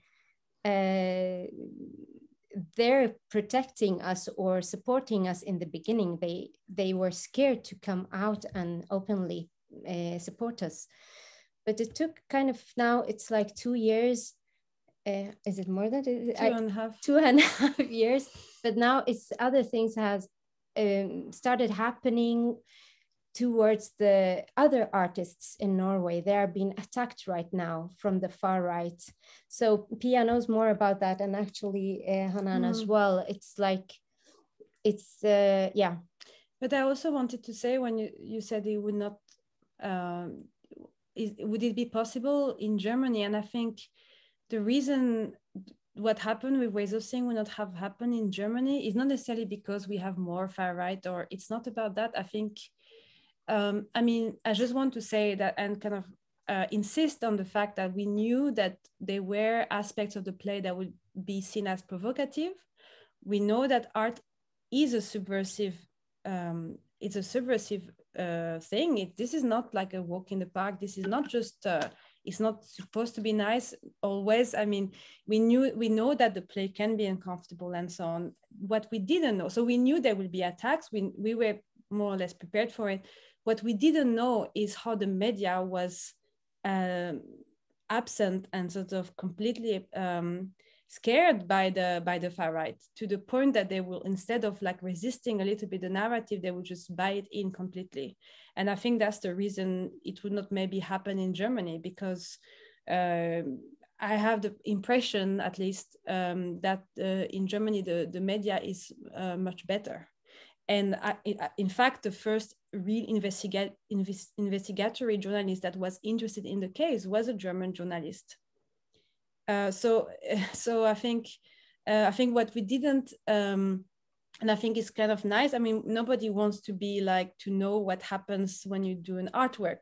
they're protecting us or supporting us in the beginning. They were scared to come out and openly support us. But it took kind of, now it's like 2 years. Is it more than 2.5 years? But now it's other things has started happening towards the other artists in Norway. They are being attacked right now from the far right. So Pia knows more about that, and actually Hanan as well. It's like, it's, yeah. But I also wanted to say, when you said it would not, would it be possible in Germany? And I think the reason what happened with Ways of Seeing would not have happened in Germany is not necessarily because we have more far right, or it's not about that. I think, I mean, I just want to say that and kind of insist on the fact that we knew that there were aspects of the play that would be seen as provocative. We know that art is a subversive, it's a subversive thing. This is not like a walk in the park. This is not just, it's not supposed to be nice always. I mean, we know that the play can be uncomfortable and so on. What we didn't know, so we knew there would be attacks. We were more or less prepared for it. What we didn't know is how the media was absent and sort of completely scared by the far right, to the point that they will, instead of like resisting a little bit the narrative, they will just buy it in completely. And I think that's the reason it would not maybe happen in Germany, because I have the impression, at least, that in Germany the media is much better. And in fact, the first real investigatory journalist that was interested in the case was a German journalist. So I think what we didn't, and I think it's kind of nice. I mean, nobody wants to be like, to know what happens when you do an artwork.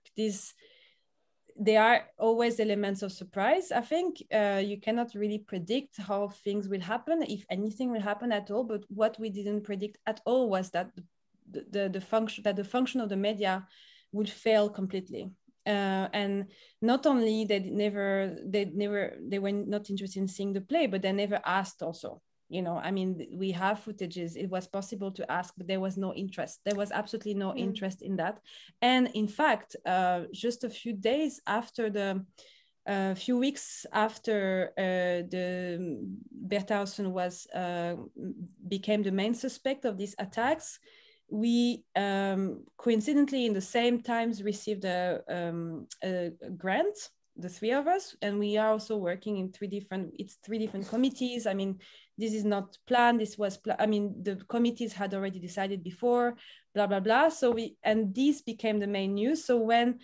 There are always elements of surprise. I think you cannot really predict how things will happen, if anything will happen at all. But what we didn't predict at all was that the function of the media would fail completely. And not only they were not interested in seeing the play, but they never asked also. You know, I mean, we have footages. It was possible to ask, but there was no interest. There was absolutely no interest in that. And in fact, just a few days after few weeks after the Berthausen became the main suspect of these attacks, we coincidentally in the same times received a grant, the three of us, and we are also working in three different committees. I mean, this is not planned. This was, the committees had already decided before, blah, blah, blah. So and this became the main news. So when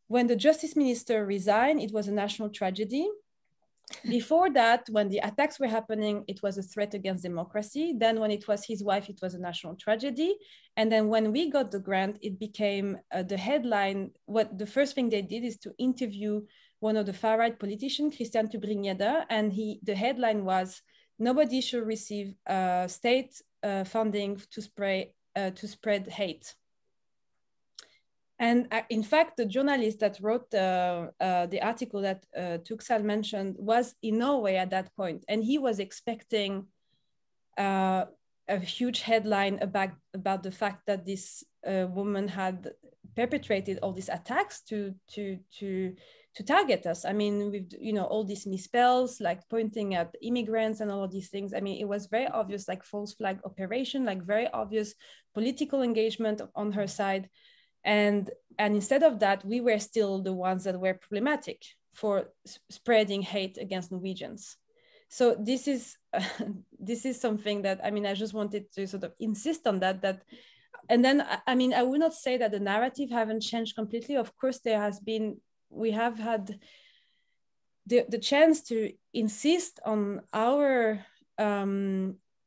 the justice minister resigned, it was a national tragedy. Before that, when the attacks were happening, it was a threat against democracy. Then when it was his wife, it was a national tragedy. And then when we got the grant, it became the headline. What the first thing they did is to interview one of the far-right politicians, Christian Tybring-Gjedde, and the headline was, "Nobody should receive state funding to spread hate." And in fact, the journalist that wrote the article that Tuğsal mentioned was in Norway at that point, and he was expecting a huge headline about the fact that this woman had perpetrated all these attacks to target us. I mean, with all these misspells, like pointing at immigrants and all of these things. I mean, it was very obvious, like false flag operation, like very obvious political engagement on her side. And instead of that, we were still the ones that were problematic for spreading hate against Norwegians. So this is something that, I mean, I just wanted to sort of insist on that. And then, I mean, I would not say that the narrative haven't changed completely. Of course, we have had the chance to insist on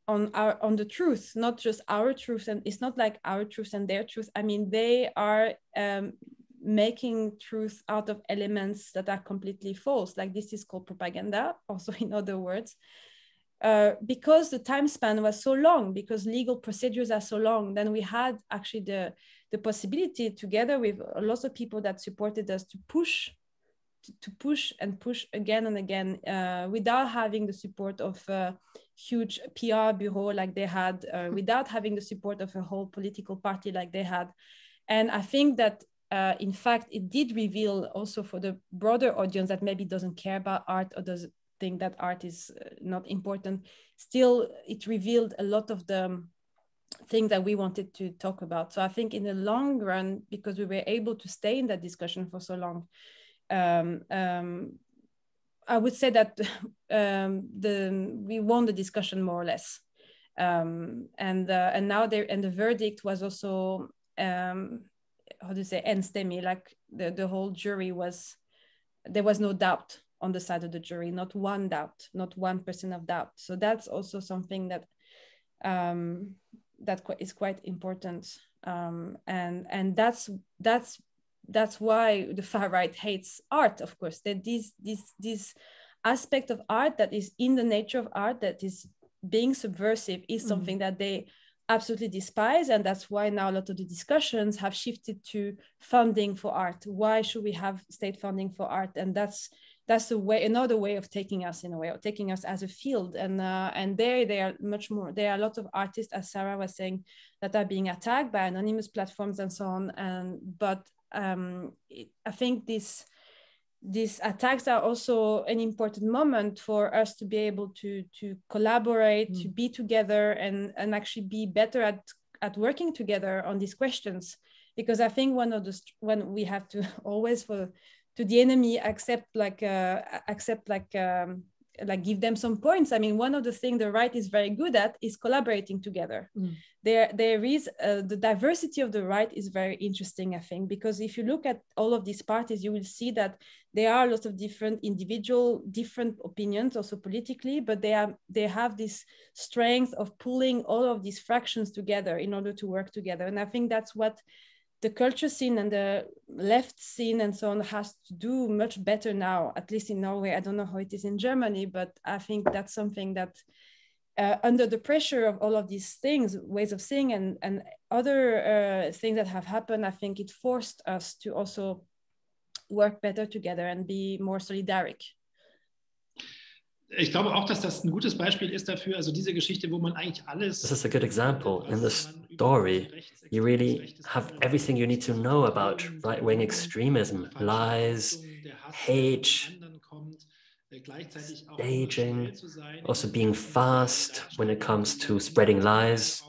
on the truth, not just our truth. And it's not like our truth and their truth. I mean, they are making truth out of elements that are completely false. Like, this is called propaganda, also in other words, because the time span was so long, because legal procedures are so long. Then we had actually the possibility, together with lots of people that supported us, to push and push again and again, without having the support of huge PR bureau like they had, without having the support of a whole political party like they had. And I think that, in fact, it did reveal also for the broader audience that maybe doesn't care about art or doesn't think that art is not important. Still, it revealed a lot of the things that we wanted to talk about. So I think in the long run, because we were able to stay in that discussion for so long, I would say that we won the discussion more or less, and now the verdict was also how do you say, enstemmig, like the whole jury there was no doubt on the side of the jury, not one doubt, not 1% of doubt. So that's also something that is quite important, and that's why the far right hates art, of course, that this aspect of art that is in the nature of art, that is being subversive, is something that they absolutely despise. And that's why now a lot of the discussions have shifted to funding for art. Why should we have state funding for art? And that's another way of taking us, in a way, or taking us as a field. And they are much more. There are a lot of artists, as Sara was saying, that are being attacked by anonymous platforms and so on. But I think these attacks are also an important moment for us to be able to collaborate, to be together, and actually be better at working together on these questions. Because I think when we have to always to the enemy accept give them some points. I mean, one of the things the right is very good at is collaborating together. There is the diversity of the right is very interesting, I think, because if you look at all of these parties, you will see that there are lots of different opinions, also politically, but they have this strength of pulling all of these fractions together in order to work together. And I think that's what the culture scene and the left scene and so on has to do much better now, at least in Norway. I don't know how it is in Germany, but I think that's something that under the pressure of all of these things, ways of seeing and other things that have happened, I think it forced us to also work better together and be more solidaric. Ich glaube auch, dass das ein gutes Beispiel ist dafür, also diese Geschichte, wo man eigentlich alles... This is a good example. In the story, you really have everything you need to know about right-wing extremism, lies, hate, staging, also being fast when it comes to spreading lies,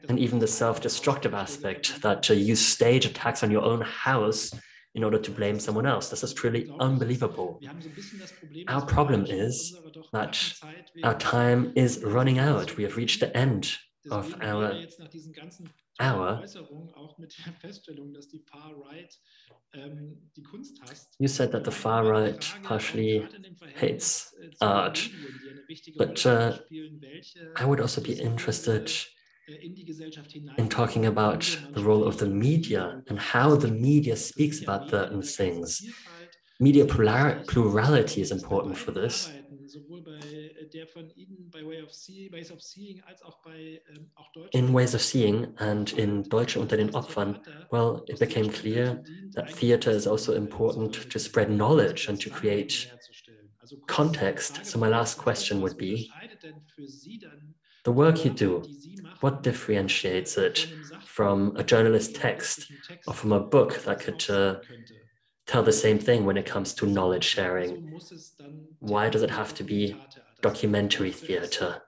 and even the self-destructive aspect that you stage attacks on your own house in order to blame someone else. This is truly unbelievable. Our problem is that our time is running out. We have reached the end of our hour. You said that the far right partially hates art, but I would also be interested in talking about the role of the media and how the media speaks about certain things. Media plurality is important for this. In Ways of Seeing and in Deutsche unter den Opfern, well, it became clear that theater is also important to spread knowledge and to create context. So my last question would be, the work you do, what differentiates it from a journalist text or from a book that could tell the same thing when it comes to knowledge sharing? Why does it have to be documentary theater?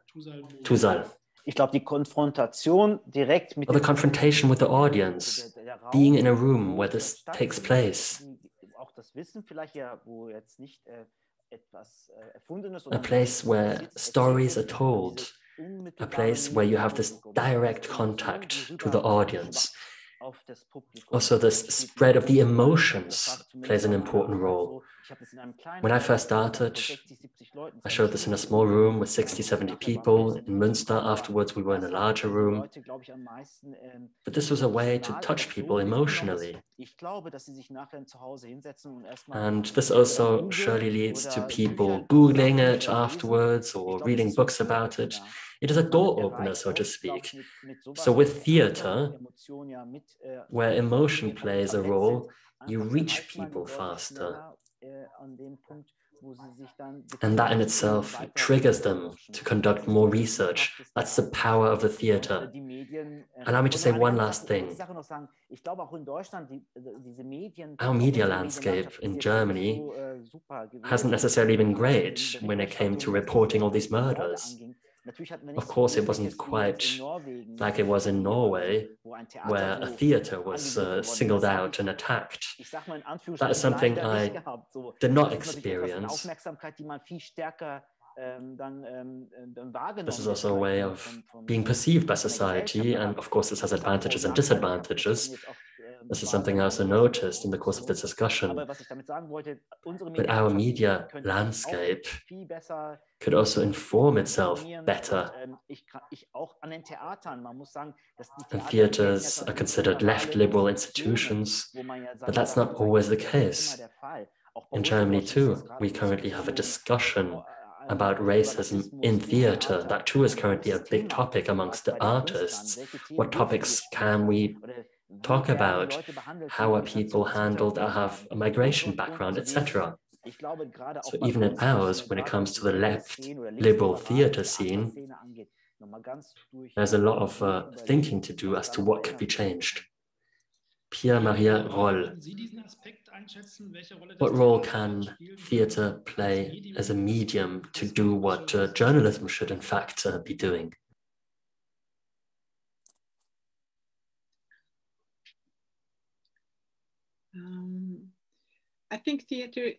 Tuğsal. Ich glaube, die Konfrontation direkt mit the confrontation with the audience, being in a room where this takes place. Auch das Wissen vielleicht ja, wo jetzt nicht etwas Erfundenes, a place where stories are told, a place where you have this direct contact to the audience. Also, this spread of the emotions plays an important role. When I first started, I showed this in a small room with 60, 70 people in Münster. Afterwards, we were in a larger room. But this was a way to touch people emotionally. And this also surely leads to people Googling it afterwards or reading books about it. It is a door opener, so to speak. So with theater, where emotion plays a role, you reach people faster. And that in itself triggers them to conduct more research. That's the power of the theater. Allow me to say one last thing. Our media landscape in Germany hasn't necessarily been great when it came to reporting all these murders. Of course, it wasn't quite like it was in Norway, where a theater was singled out and attacked. That is something I did not experience. This is also a way of being perceived by society, and of course this has advantages and disadvantages. This is something I also noticed in the course of this discussion. But our media landscape could also inform itself better. And theaters are considered left liberal institutions, but that's not always the case. In Germany too, we currently have a discussion about racism in theater. That too is currently a big topic amongst the artists. What topics can we talk about? How are people handled that have a migration background, etc.? So even in ours, when it comes to the left liberal theater scene, there's a lot of thinking to do as to what could be changed. Pia Maria Roll, what role can theater play as a medium to do what journalism should in fact be doing? I think theater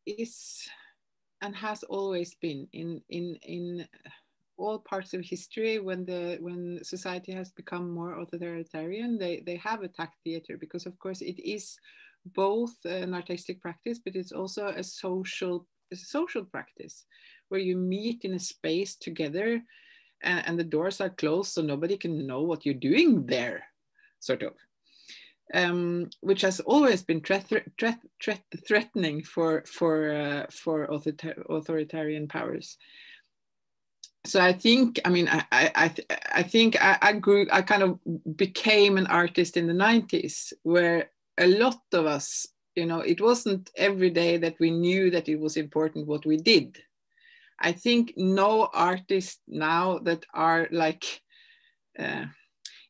is and has always been in all parts of history. When society has become more authoritarian, they have attacked theater, because of course it is both an artistic practice, but it's also a social practice where you meet in a space together, and the doors are closed so nobody can know what you're doing there, sort of. Which has always been threatening for authoritarian powers. So I think, I mean, I think I kind of became an artist in the 90s, where a lot of us, you know, it wasn't every day that we knew that it was important what we did. I think no artists now that are like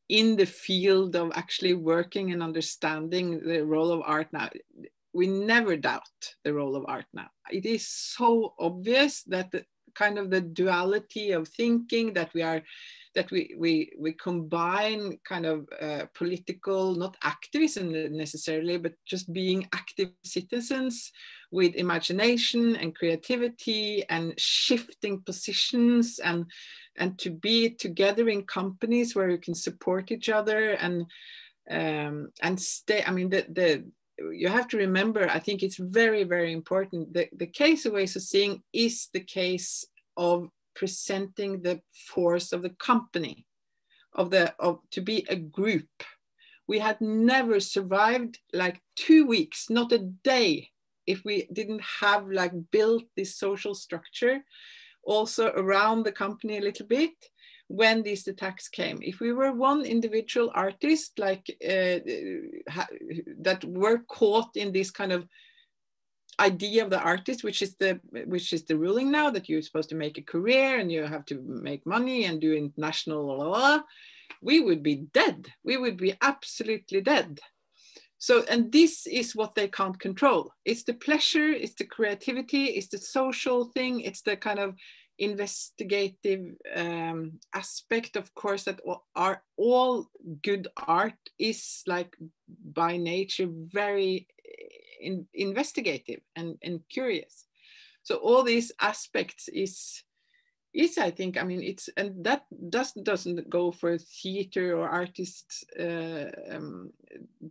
in the field of actually working and understanding the role of art now, we never doubt the role of art now. It is so obvious that the kind of the duality of thinking that we combine kind of political, not activism necessarily, but just being active citizens with imagination and creativity and shifting positions, and to be together in companies where you can support each other and stay. I mean, you have to remember, I think it's very, very important. The case of ways of seeing is the case of presenting the force of the company, to be a group. We had never survived like 2 weeks, not a day, if we didn't have like built this social structure also around the company a little bit when these attacks came. If we were one individual artist like that were caught in this kind of idea of the artist, which is the ruling now, that you're supposed to make a career and you have to make money and do international blah, blah, blah, we would be dead. We would be absolutely dead. So, and this is what they can't control. It's the pleasure, it's the creativity, it's the social thing, it's the kind of investigative aspect, of course, that all good art is like by nature very investigative and curious. So all these aspects is I think, I mean, it's, and that doesn't go for theater or artists,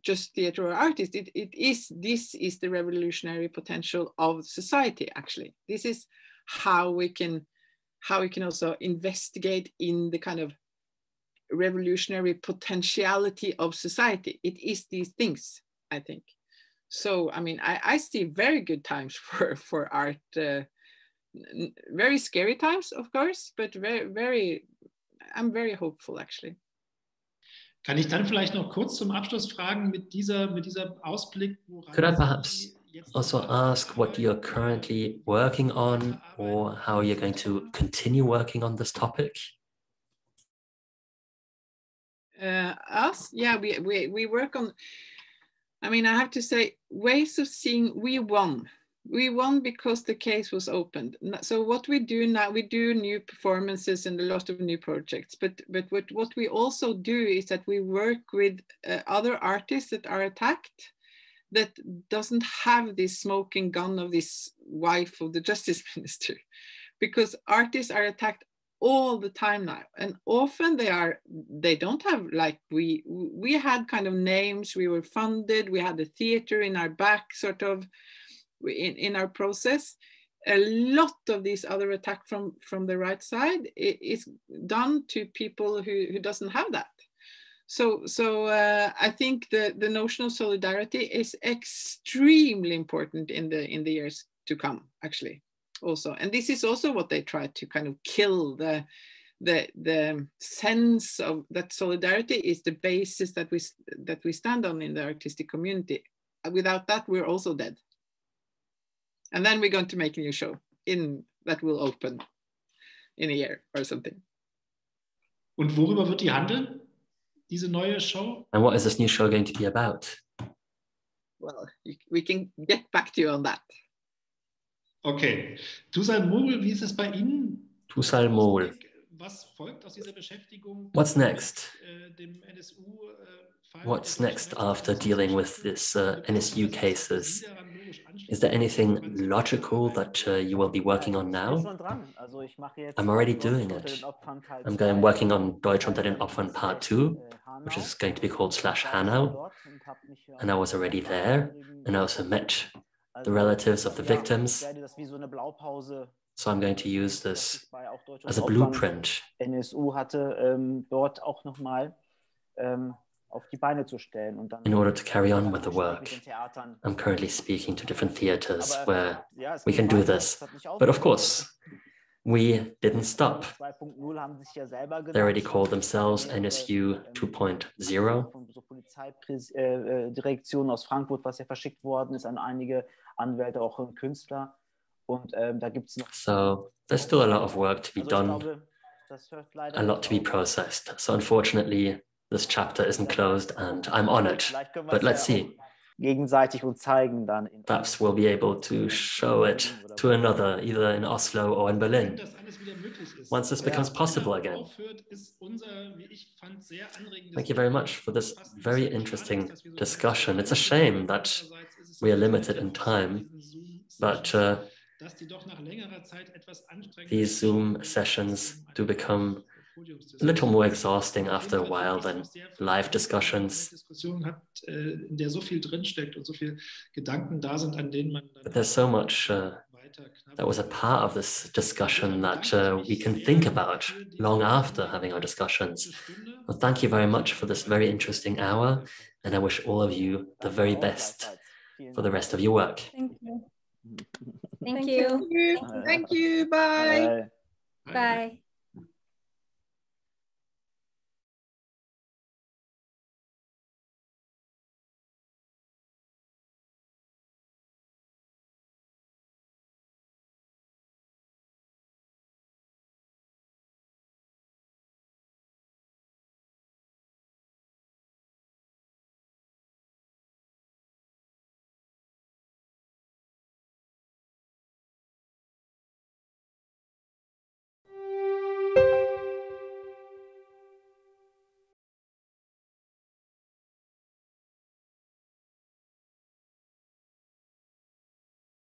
just theater or artists. This is the revolutionary potential of society, actually. This is how we can also investigate in the kind of revolutionary potentiality of society. It is these things, I think. So, I mean, I see very good times for art, very scary times, of course, but I'm very hopeful, actually. Kann ich dann vielleicht noch kurz zum Abschluss fragen mit dieser Ausblick? Could I perhaps also ask what you're currently working on or how you're going to continue working on this topic? Us? Yeah, we work on, I mean, I have to say, ways of seeing, we won. We won because the case was opened. So what we do now, we do new performances and a lot of new projects. But what we also do is that we work with other artists that are attacked, that doesn't have this smoking gun of this wife of the justice minister, because artists are attacked all the time now, and often they don't have, like we had kind of names, we were funded, we had a theater in our back, sort of in our process. A lot of these other attacks from the right side is done to people who doesn't have that. So I think the notion of solidarity is extremely important in the years to come, actually. Also, and this is also what they try to kind of kill, the sense of that solidarity is the basis that we stand on in the artistic community. Without that, we're also dead. And then we're going to make a new show that will open in a year or something. Und worüber wird die handeln, diese neue Show? And what is this new show going to be about? Well, we can get back to you on that. Okay. Tuğsal Moğul, wie ist es bei Ihnen? Tuğsal Moğul. Was folgt aus dieser Beschäftigung? What's next? Dem NSU, What's next after dealing with this NSU cases? Is there anything logical that you will be working on now? I'm already doing it. I'm working on Deutsch unter den Opfern Part 2, which is going to be called /Hanan. And I was already there. And I also met the relatives of the victims. So I'm going to use this as a blueprint. NSU hatte dort auch nochmal auf die Beine zu stellen. Und dann in order to carry on with the work. I'm currently speaking to different theaters where we can do this. But of course, we didn't stop. They already called themselves NSU 2.0. Polizeidirektion aus Frankfurt, was ja verschickt worden ist an einige Anwälte, auch Künstler. Und da gibt's noch. So there's still a lot of work to be done, a lot to be processed. So unfortunately, this chapter isn't closed and I'm on it, but let's see. Gegenseitig und zeigen dann. Perhaps we'll be able to show it to another, either in Oslo or in Berlin, once this becomes possible again. Thank you very much for this very interesting discussion. It's a shame that we are limited in time, but these Zoom sessions do become a little more exhausting after a while than live discussions. But there's so much that was a part of this discussion that we can think about long after having our discussions. Well, thank you very much for this very interesting hour, and I wish all of you the very best for the rest of your work. Thank you. Thank you. Thank you. Bye. Bye.